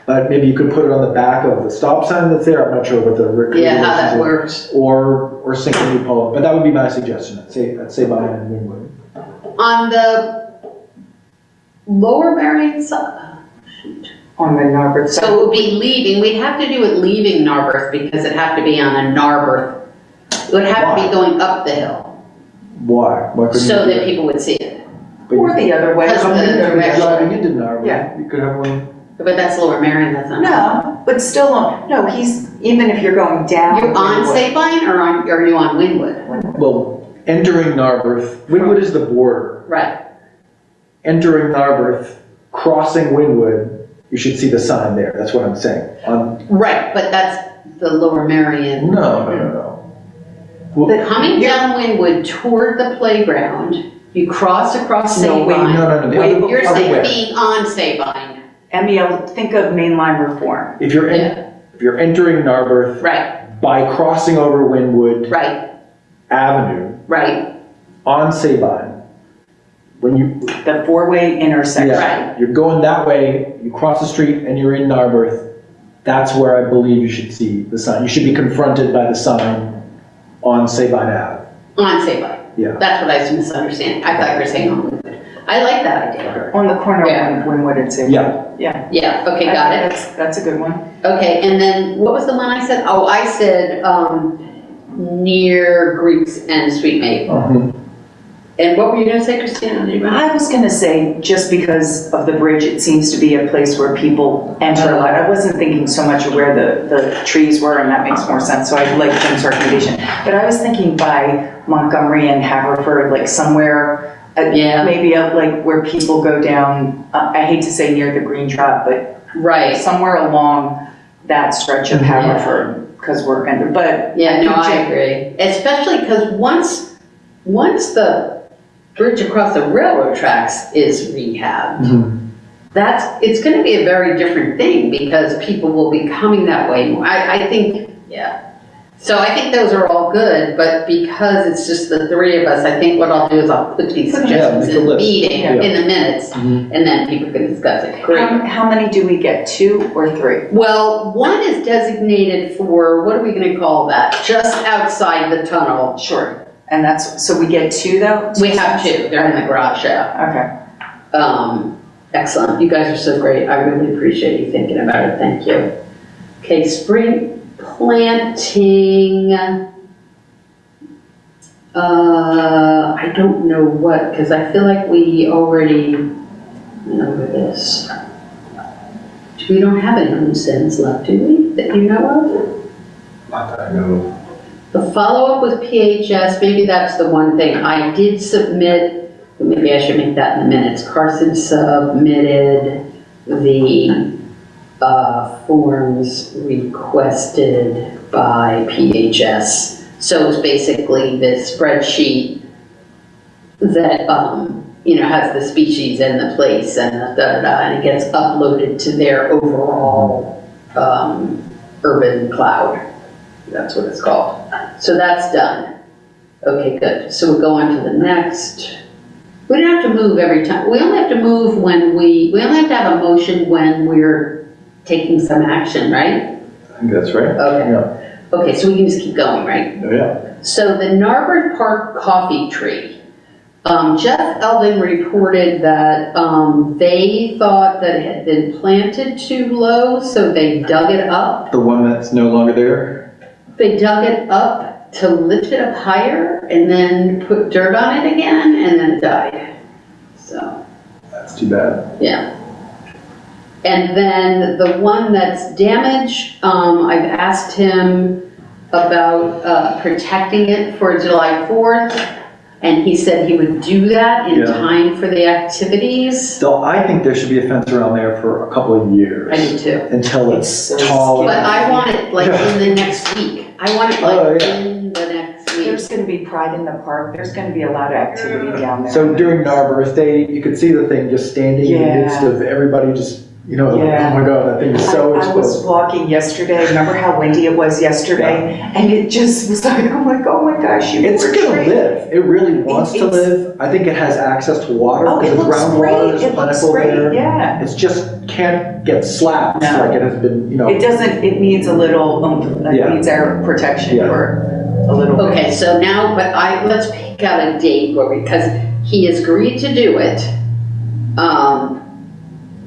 but maybe you could put it on the back of the stop sign that's there. I'm not sure what the. Yeah, how that regulations are. works. Or sink a new pole, but that would be my suggestion, at Sabine and Winwood. On the lower Marion side, On the Narberth side. so it would be leaving, we'd have to do it leaving Narberth because it'd have to be on a Narberth. It would have to be going up the hill Why? Why couldn't so you do that people would see it. But Or the other way. Because Come in the there, you're direction. driving into Narberth. Yeah. You could have one. But that's lower Marion, that's not. No, but still, no, even if you're going down. You're on Sabine or are you on Winwood? Well, entering Narberth, Winwood is the border. Right. Entering Narberth, crossing Winwood, you should see the sign there. That's what I'm saying. Right, but that's the lower Marion. No. Well, Coming down Winwood toward the playground, you cross across No, wait, Sabine. no. the Wait, other- You're other saying way. being on Sabine. MEL, think of mainline reform. If you're entering Narberth Right, by crossing over Winwood right, Avenue right, on Sabine, when you The four-way intersection. Yeah, you're going that way, you cross the street and you're in Narberth, that's where I believe you should see the sign. You should be confronted by the sign on Sabine Ave. on Sabine. Yeah. That's what I was misunderstanding. I thought you were saying on Winwood. I like that idea. On the corner Yeah. of Winwood and Sabine. Yeah. Yeah. Yeah, okay, got it. That's a good one. Okay, and then what was the one I said? Oh, I said, near Greeks and Sweet Maple. And what were you gonna say, Christina? Did you remember? I was gonna say, just because of the bridge, it seems to be a place where people enter a lot. I wasn't thinking so much of where the trees were, and that makes more sense, so I like Jim's recommendation. But I was thinking by Montgomery and Haverford, like somewhere, Yeah. maybe up like where people go down, I hate to say near the Green Drop, but Right. somewhere along that stretch of Haverford, because we're, but. Yeah, no, I agree. Especially because once the bridge across the railroad tracks is rehabbed, it's gonna be a very different thing because people will be coming that way more. I think, yeah. So I think those are all good, but because it's just the three of us, I think what I'll do is I'll put these suggestions make a in the list. meeting, Yeah. in the minutes, and then people can discuss it. Great. How many do we get, 2 or 3? Well, one is designated for, what are we gonna call that? Just outside the tunnel. Sure. And so we get 2 though? We have two, they're in the garage, yeah. Okay. Excellent, you guys are so great, I really appreciate you thinking about it, thank you. Okay, spring planting, I don't know what, because I feel like we already went over this. We don't have any loose ends left, do we, that you know of? Not that I know. The follow-up with PHS, maybe that's the one thing. I did submit, maybe I should make that in the minutes. Carson submitted the forms requested by PHS. So it's basically this spreadsheet that, has the species and the place and the da-da-da, and it gets uploaded to their overall urban cloud. That's what it's called. So that's done. Okay, good. So we'll go on to the next. We don't have to move every time. We only have to move when we only have to have a motion when we're taking some action, right? I think that's right. Okay. Yeah. Okay, so we can just keep going, right? Oh, yeah. So the Narberth Park coffee tree. Jeff Eldon reported that they thought that it had been planted too low, so they dug it up. The one that's no longer there? They dug it up to lift it up higher and then put dirt on it again and then it died. So, That's too bad. yeah. And then the one that's damaged, I've asked him about protecting it for July 4th. And he said he would do that in Yeah. time for the activities. So I think there should be a fence around there for a couple of years. I do too. Until it's It's so tall. But I want it like in the next week. I want it Oh, like yeah. in the next week. There's gonna be pride in the park, there's gonna be a lot of activity down there. So during Narberth, you could see the thing just standing in the Yeah. midst of everybody just, like, Yeah. oh my God, that thing is so I was exposed. walking yesterday, remember how windy it was yesterday? And it just was like, I'm like, oh my gosh, you It's were gonna straight. live. It really wants to It's- live. I think it has access to water Oh, because it the looks groundwater great, is it looks plentiful great, there. yeah. It's just can't get slapped No. like it has been, It doesn't, it needs a little, it Yeah. needs our protection Yeah. for a little bit. Okay, so now, let's pick out a date because he has agreed to do it.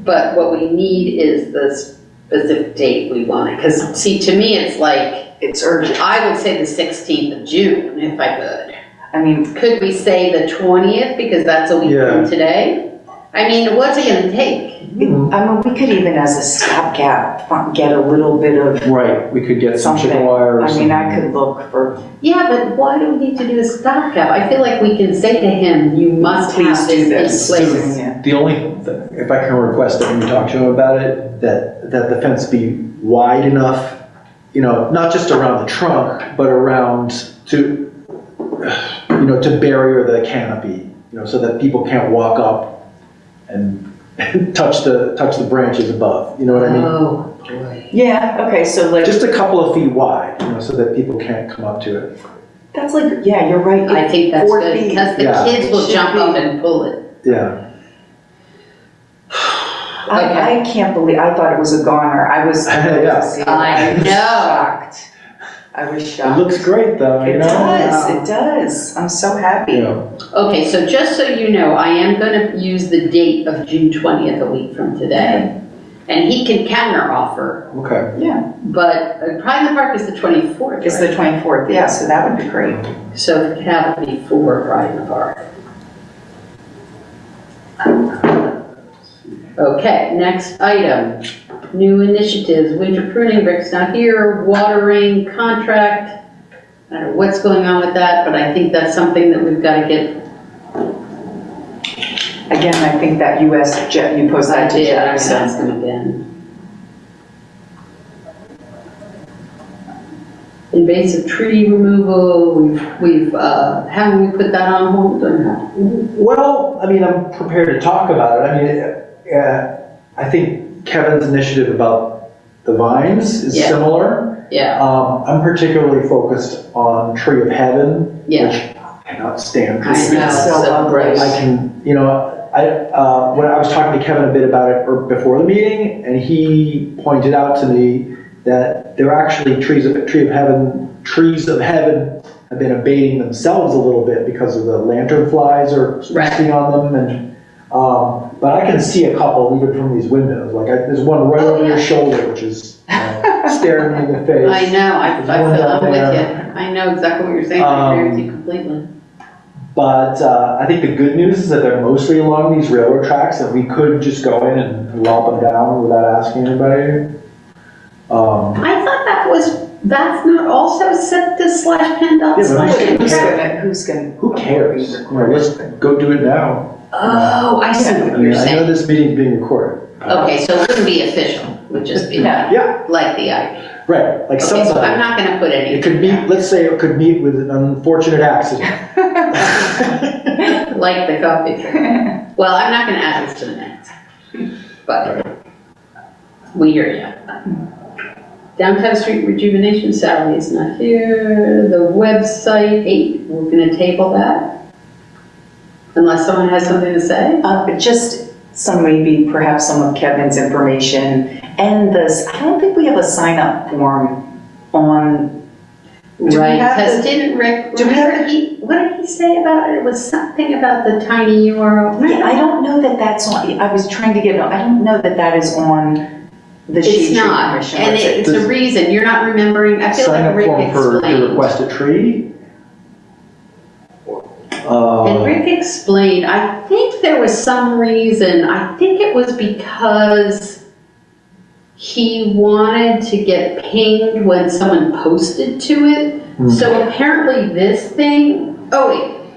But what we need is the specific date we want it. Because see, to me, it's like, It's urgent. I would say the 16th of June if I could. I mean, Could we say the 20th because that's a week Yeah. from today? I mean, what's it gonna take? I mean, we could even as a stopgap, get a little bit of Right, we could get some something. chicken wire or I something. mean, I could look for, Yeah, but why do we need to do a stopgap? I feel like we can say to him, you must Please have do this this. in place. Yeah. The only, if I can request that when you talk to him about it, that the fence be wide enough, not just around the trunk, but around to barrier the canopy, so that people can't walk up and touch the branches above, you know what I mean? Oh, boy. Yeah, okay, so like, Just a couple of feet wide, so that people can't come up to it. that's like, yeah, you're right. I think that's 4 good feet. because the Yeah. kids will It should jump be. up and pull it. Yeah. I can't believe, I thought it was a goner. I was. Yeah. I know. Shocked. I was It shocked. looks great though, It does, it does. I'm so happy. Okay, so just so you know, I am gonna use the date of June 20th, a week from today. And he can counter offer, Okay. Yeah, but Pride in the Park is the 24th, it's the right? 24th, yeah, so that would be great. So we could have it before Pride in the Park. Okay, next item, new initiatives, winter pruning, Rick's not here, watering contract. I don't know what's going on with that, but I think that's something that we've got to get. Again, I think that US jet, you posted I that to did, I Jeff, was so. asking again. Invasive tree removal, haven't we put that on hold or not? Well, I mean, I'm prepared to talk about it. I mean, I think Kevin's initiative about the vines is Yeah. similar. Yeah, I'm particularly focused on Tree of Heaven, yeah, which I cannot stand. I know, It's so so ugly. gross. I can, when I was talking to Kevin a bit about it before the meeting, and he pointed out to me that there are actually trees of heaven have been abating themselves a little bit because of the lantern flies are Right. resting on them, and but I can see a couple even from these windows. Like there's one right Oh, over your yeah. shoulder, which is staring me in the face. I know, I There's one feel, down I'm with there. you. I know exactly what you're saying, I agree with you completely. But I think the good news is that they're mostly along these railroad tracks, that we could just go in and lop them down without asking anybody. I thought that's not also set to slash PennDOT Yeah, but slash. Who's gonna? Who cares? Let's go do it now. Oh, I see I what mean, you're I know saying. this meeting's being recorded. Okay, so it wouldn't be official, it would just be No. Yeah, like the ivy. right, like Okay, so I'm somebody. not gonna put any. It could meet, let's say it could meet with an unfortunate accident. Like the coffee tree. Well, I'm not gonna add this to the minutes, but we hear you. Downtown Street Rejuvenation, Sally is not here. The website, 8, we're gonna table that. Unless someone has something to say. Just maybe perhaps some of Kevin's information and this, I don't think we have a sign up form on. Do we Right, have because the- didn't Rick, do we have- what did he say about it? It was something about the tiny URL. Yeah, I don't know that that's on, I was trying to get, I don't know that that is on the Shade It's Tree not, Commission and website. it's a reason, you're not remembering, I feel Sign like up Rick form for to explained. request a tree? And Rick explained, I think there was some reason, I think it was because he wanted to get pinged when someone posted to it. So apparently this thing, oh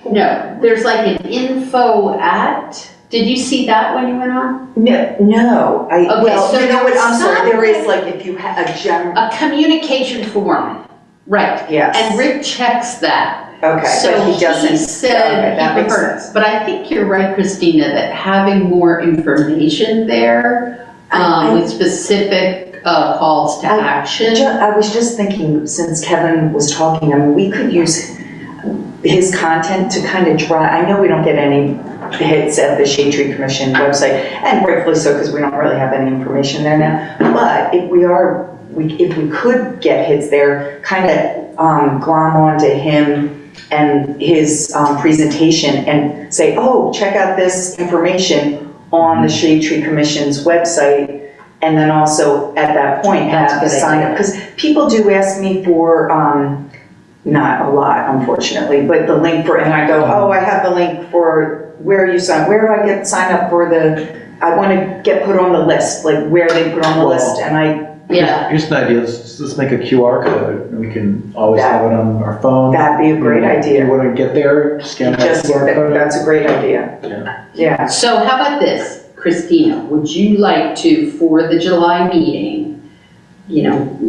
wait, no, there's like an info at, did you see that when you went on? No, well, so you know what, I'm sorry, there is something- like, if you have a general, A communication form, right. yes. And Rick checks that. Okay, So but he doesn't. he said Okay, that he makes preferred, sense. but I think you're right, Christina, that having more information there, with specific, calls to action. I was just thinking, since Kevin was talking, I mean, we could use his content to kind of drive, I know we don't get any hits at the Shade Tree Commission website, and rightfully so, because we don't really have any information there now, but if we could get hits there, kind of glom onto him and his presentation and say, oh, check out this information on the Shade Tree Commission's website. And then also at that point That's have a the good sign up, idea. because people do ask me for, not a lot unfortunately, but the link for, and I go, oh, I have the link for where you sign, where do I get sign up for I want to get put on the list, like where they put on the Well, list, and Yeah, Here's an idea, let's make a QR code, and we can always have it on our phone. that'd be a great You idea. want to get there, scan that Just, QR code. that's a great idea. Yeah. Yeah. so how about this, Christina, would you like to, for the July meeting,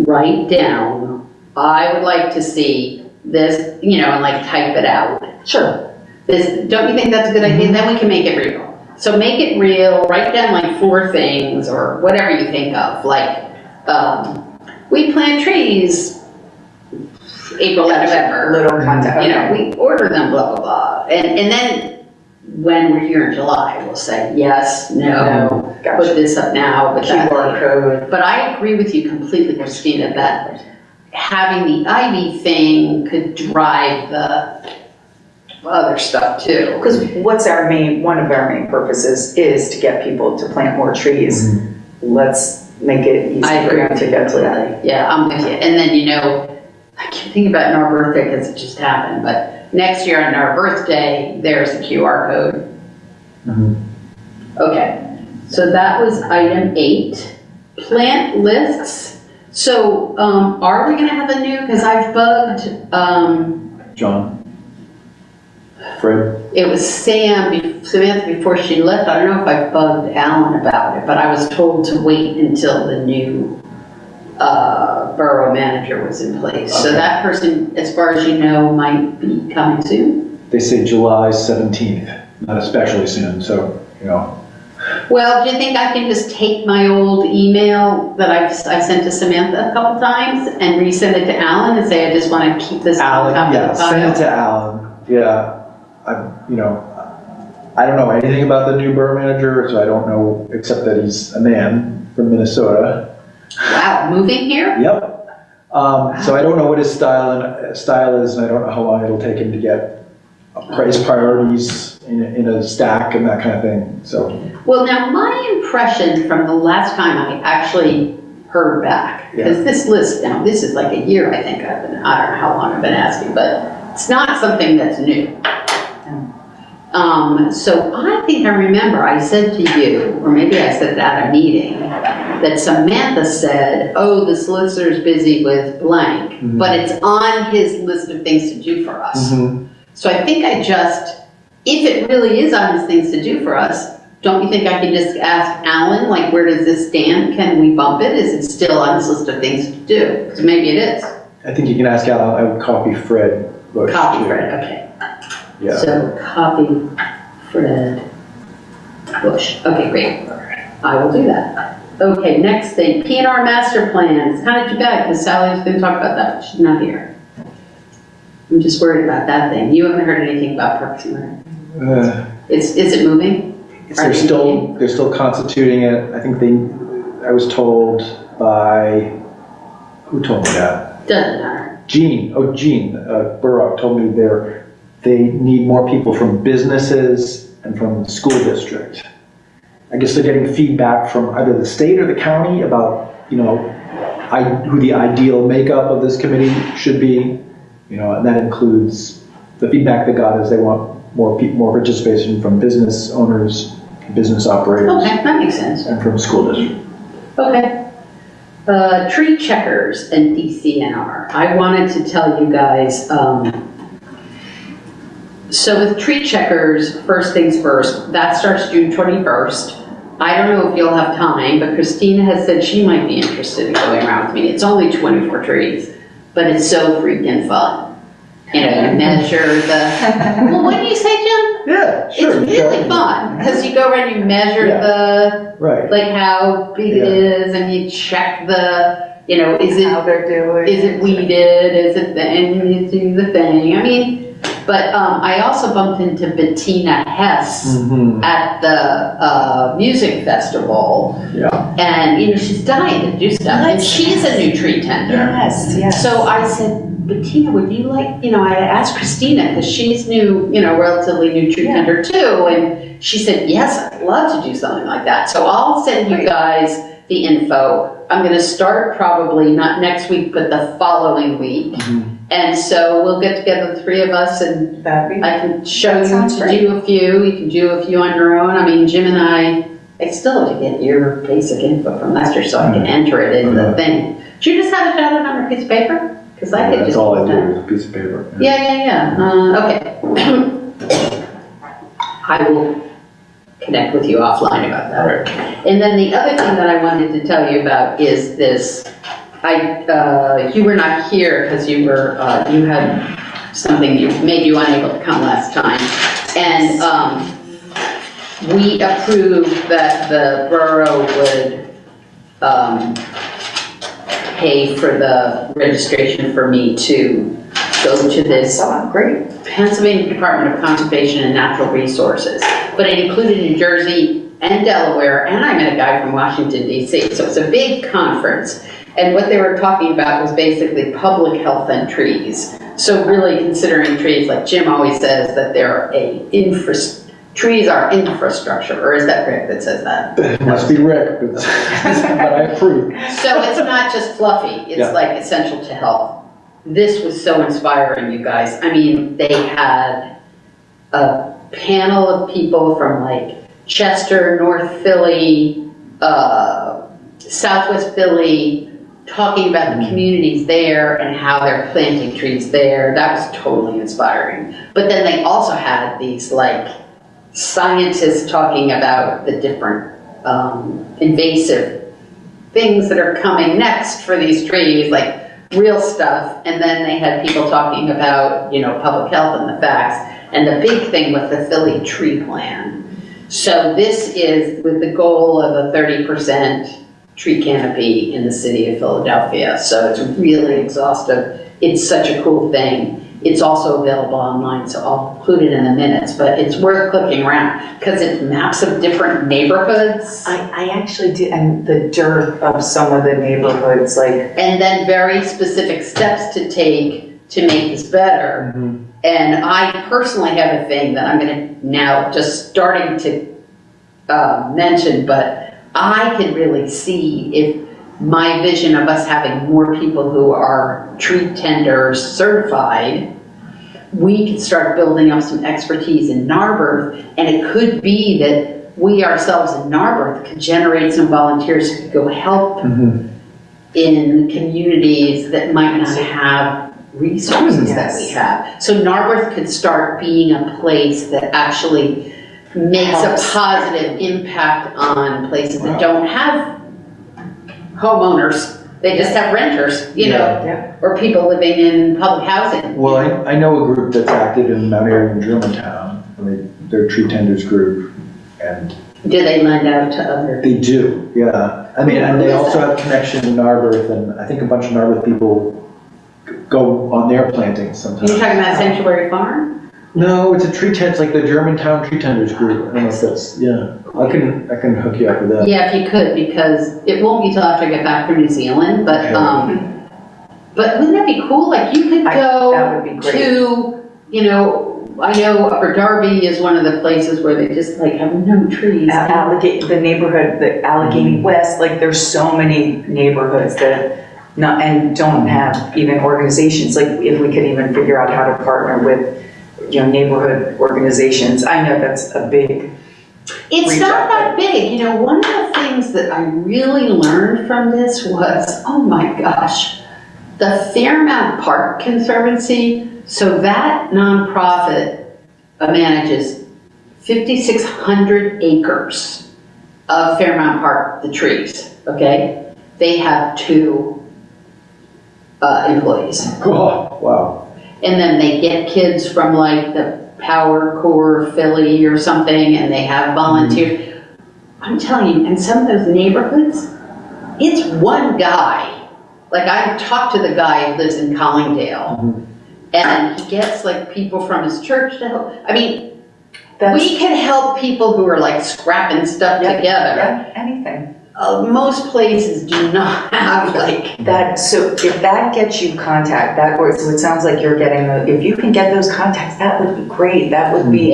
write down, I would like to see this, and like type it out. Sure. This, don't you think that's a good idea? Then we can make it real. So make it real, write down like 4 things or whatever you think of, like, we plant trees April and November. Little contact. We order them, blah, blah, blah. And then when we're here in July, we'll say, yes, no, put Gotcha. this up now, put that QR later. code. But I agree with you completely, Christina, that having the Ivy thing could drive the other stuff too. Because one of our main purposes is to get people to plant more trees. Let's make it easy I for agree them to get to that. Yeah, I'm with you. And then, I keep thinking about our birthday because it just happened, but next year on our birthday, there's a QR code. Okay, so that was item 8. Plant lists. So, are we gonna have a new, because I've bugged, John? Fred? it was Samantha before she left. I don't know if I bugged Alan about it, but I was told to wait until the new borough manager was in place. So Okay. that person, as far as you know, might be coming soon. They say July 17th, not especially soon, so, Well, do you think I can just take my old email that I sent to Samantha a couple times and resend it to Alan and say, I just want to keep this on top Alan, of the send it file? to Alan, yeah. I don't know anything about the new borough manager, so I don't know, except that he's a man from Minnesota. Wow, moving here? Yep. So I don't know what his style is, and I don't know how long it'll take him to get his priorities in a stack and that kind of thing, so. Well, now, my impression from the last time I actually heard back, because this list, now, this is like a year, I think I don't know how long I've been asking, but it's not something that's new. So I think I remember I said to you, or maybe I said it at a meeting, that Samantha said, oh, the solicitor's busy with blank, but it's on his list of things to do for us. So I think if it really is on his things to do for us, don't you think I can just ask Alan, like, where does this stand? Can we bump it? Is it still on his list of things to do? Because maybe it is. I think you can ask Alan, I would copy Fred Bush. Copy too. Fred, okay. Yeah. So copy Fred Bush. Okay, great. I will do that. Okay, next thing, PNR master plan. It's kind of too bad because Sally was going to talk about that, but she's not here. I'm just worried about that thing. You haven't heard anything about Parks and Rec? Is it moving? They're still constituting it. I think I was told by, who told me that? Doesn't matter. Gene Burrock told me they need more people from businesses and from the school district. I guess they're getting feedback from either the state or the county about, who the ideal makeup of this committee should be, and that includes, the feedback they got is they want more participation from business owners, business operators. Okay, that makes sense. And from school district. Okay. Tree checkers and DCNR. I wanted to tell you guys, so with tree checkers, first things first, that starts June 21st. I don't know if you'll have time, but Christina has said she might be interested in going around with me. It's only 24 trees, but it's so freaking fun. You measure the, well, what do you say, Jim? Yeah, sure. It's really fun, because you go around, you measure Right. like how big it is, and you check the, is it, How they're doing. is it weeded, is it, and you do the thing. I mean, but I also bumped into Bettina Hess at the music festival. Yeah. And, she's dying to do stuff, and she's a new tree tender. Yes. So I said, Bettina, would you like, I asked Christina, because she's new, relatively new tree tender too, and she said, yes, I'd love to do something like that. So I'll send you guys the info. I'm going to start probably not next week, but the following week. And so we'll get together, the three of us, and I can show you to do a few. You can do a few on your own. I mean, Jim and I still have to get your basic info from Lester so I can enter it in the thing. Do you just have it jotted on a piece of paper? Because I could That's just. all I do is a piece of paper. Yeah. Okay. I will connect with you offline about that. All right. And then the other thing that I wanted to tell you about is this. You were not here because you had something that made you unable to come last time. And we approved that the borough would pay for the registration for me to go to this Great. Pennsylvania Department of Conservation and Natural Resources. But it included New Jersey and Delaware, and I met a guy from Washington, D.C. So it's a big conference. And what they were talking about was basically public health and trees. So really considering trees, like Jim always says, that they're trees are infrastructure, or is that Rick that says that? It must be Rick, but I approve. So it's not just fluffy, it's like essential to health. This was so inspiring, you guys. I mean, they had a panel of people from like Chester, North Philly, Southwest Philly, talking about the communities there and how they're planting trees there. That was totally inspiring. But then they also had these like scientists talking about the different invasive things that are coming next for these trees, like real stuff. And then they had people talking about, public health and the facts. And the big thing was the Philly tree plan. So this is with the goal of a 30% tree canopy in the city of Philadelphia. So it's really exhaustive. It's such a cool thing. It's also available online, so I'll include it in the minutes, but it's worth clicking around because it's maps of different neighborhoods. I actually did, and the dearth of some of the neighborhoods, and then very specific steps to take to make this better. And I personally have a thing that I'm going to now just starting to mention, but I can really see if my vision of us having more people who are tree tenders certified, we could start building up some expertise in Narberth, and it could be that we ourselves in Narberth could generate some volunteers who could go help in communities that might not have resources that we have. So Narberth could start being a place that actually makes a positive impact on places that don't have homeowners. They just have renters, or people living in public housing. Well, I know a group that's active in Mount Airy and Germantown. Their tree tenders group. And Do they lend out to other? they do, yeah. I mean, and they also have connection to Narberth, and I think a bunch of Narberth people go on their plantings sometimes. You're talking about Sanctuary Farm? No, it's a tree tent, it's like the Germantown Tree Tenders group. I don't know if that's, yeah. I can hook you up with that. Yeah, if you could, because it won't be till after I get back from New Zealand, but, Okay. but wouldn't that be cool? Like, you could That go would be great. to, you know, I know Upper Darby is one of the places where they just like have no trees. The neighborhood, the Allegheny West, like there's so many neighborhoods that not, and don't have even organizations, like if we could even figure out how to partner with, you know, neighborhood organizations. I know that's a big, It's reach not out that big, you know, one of the things that I really learned from this was, oh my gosh, the Fairmount Park Conservancy, so that nonprofit manages 5,600 acres of Fairmount Park, the trees, okay? They have 2 employees. Oh, wow. And then they get kids from like the Power Corps Philly or something, and they have volunteers. I'm telling you, in some of those neighborhoods, it's one guy. Like, I talked to the guy who lives in Collingdale, and he gets like people from his church to help. I mean, we can help people who are like scrapping stuff together. yeah, anything. Most places do not have like That, so if that gets you contact, that works, so it sounds like you're getting if you can get those contacts, that would be great, that would be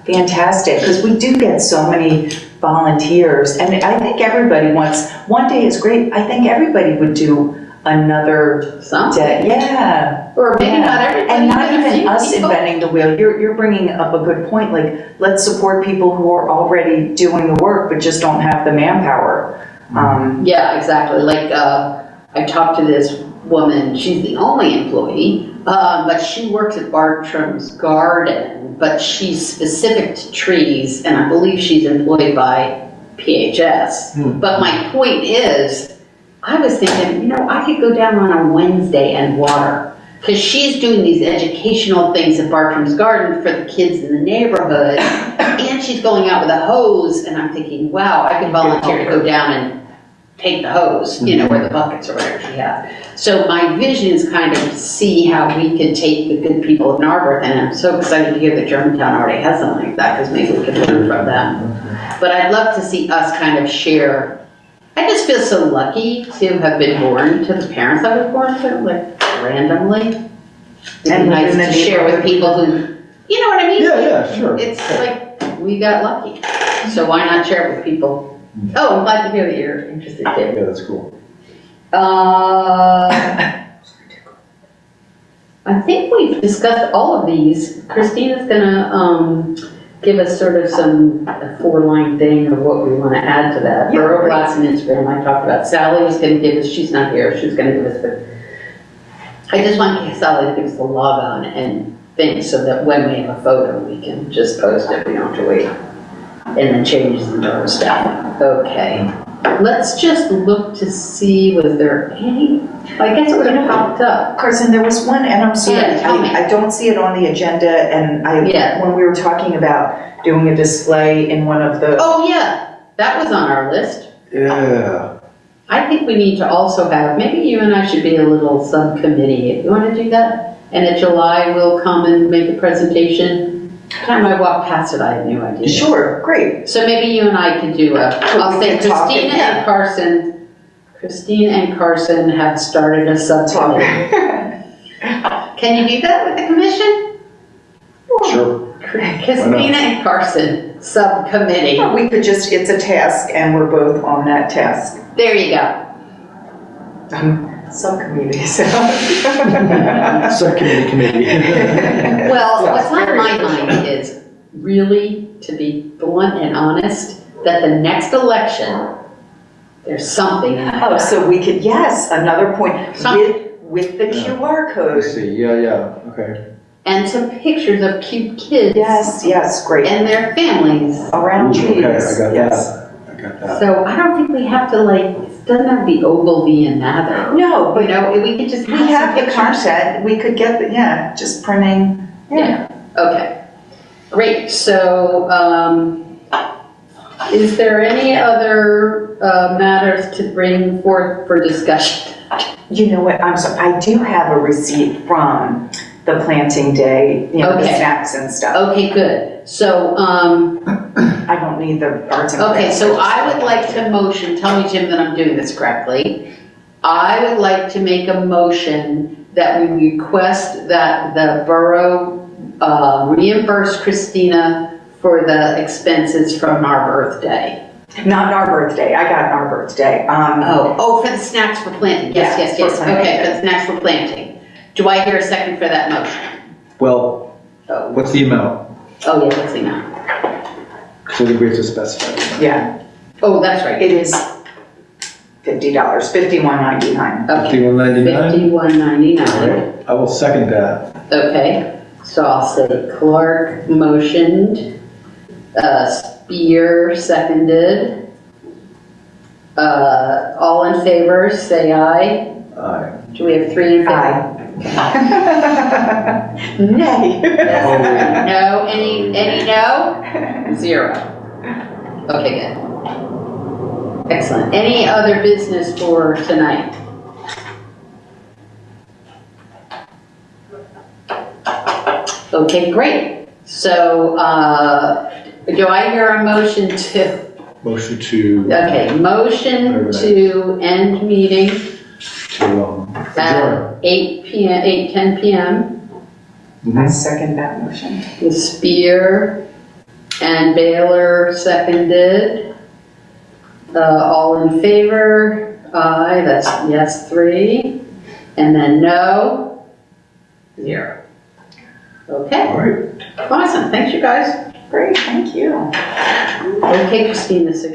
fantastic, because we do get so many volunteers, and I think everybody wants, one day is great, I think everybody would do another something. day, yeah. Or maybe not everybody. And not but a even few us people. inventing the wheel, you're bringing up a good point, like, let's support people who are already doing the work, but just don't have the manpower. Yeah, exactly. Like, I talked to this woman, she's the only employee, but she works at Bartram's Garden, but she's specific to trees, and I believe she's employed by PHS. But my point is, I was thinking, you know, I could go down on a Wednesday and water, because she's doing these educational things at Bartram's Garden for the kids in the neighborhood, and she's going out with a hose, and I'm thinking, wow, I could volunteer to go down and take the hose, you know, or the buckets or whatever she has. So my vision is kind of see how we can take the good people of Narberth, and I'm so excited to hear that Germantown already has something like that, because maybe we could learn from them. But I'd love to see us kind of share. I just feel so lucky to have been born to the parents I was born to, like randomly. It'd be And nice in the to share with people who, you know what I mean? Yeah, sure. It's like, we got lucky. So why not share it with people? Oh, I'm glad to hear that you're interested too. Yeah, that's cool. I think we've discussed all of these. Christina's gonna, give us sort of a 4-line thing of what we want to add to that. Yeah, Borough great. Blast and Instagram, I talked about. Sally was going to give us, she's not here, she's going to give us I just want Sally to give us the log on and things so that when we have a photo, we can just post it, we don't have to wait. And then changes in our stuff. Okay. Let's just look to see, was there any, I guess it would have popped up. Carson, there was one, and I'm sorry, Yeah, tell me. I don't see it on the agenda, and Yeah. when we were talking about doing a display in one of the. Oh, yeah, that was on our list. Yeah. I think we need to also have, maybe you and I should be a little subcommittee. You want to do that? And in July, we'll come and make a presentation. Time I walked past it, I had no idea. Sure, great. So maybe you and I could do I'll say can talk Christina again. and Carson, Christine and Carson have started a subcommittee. Can you do that with the commission? Sure. Christina and Carson, subcommittee. We could just, it's a task, and we're both on that task. There you go. Subcommittee, so. Subcommittee committee. Well, Yeah, what's on very my interesting. mind is really, to be blunt and honest, that the next election, there's something in that. Oh, so we could, yes, another point, Some- with the Yeah. QR I code. see, yeah, okay. And some pictures of cute kids. Yes, great. And their families. Around Ooh, trees. okay, I got Yes. that. I got that. So I don't think we have to it doesn't have to be Ogilvy and Mather. No, You but know, we could just we have have some the pictures. content, we could get the, just printing. Yeah. Okay, great, so, Is there any other matters to bring forth for discussion? You know what, I'm sorry, I do have a receipt from the planting day, you know, the Okay. snacks and stuff. Okay, good. So, I don't need the arts and crafts. okay, so I would like to motion, tell me, Jim, that I'm doing this correctly. I would like to make a motion that we request that the borough reimburse Christina for the expenses from our birthday. Not our birthday, I got our birthday. Oh, for the snacks for planting, yes, Yeah, yes, yes, for planting. okay, for the snacks for planting. Do I hear a second for that motion? Well, Oh, what's the amount? oh yeah, let's see now. So I think we have to specify. Yeah, Oh, that's right. it is $50, $51.99. Okay, $51.99? $51.99. I will second that. Okay, so I'll say Clark motioned, Spear seconded. All in favor, say aye. Aye. Do we have 3 in favor? Aye. Nay. No, any no? 0. Okay, good. Excellent. Any other business for tonight? Okay, great. So, do I hear a motion to, Motion to, okay, motion to end meeting adjourn. at 8 p.m., 8:10 p.m. I Mhm. second that motion. with Spear and Baylor seconded. All in favor? Aye, that's yes, 3. And then no? 0. Okay, All right. awesome. Thanks, you guys. Great, thank you. Okay, Christina, so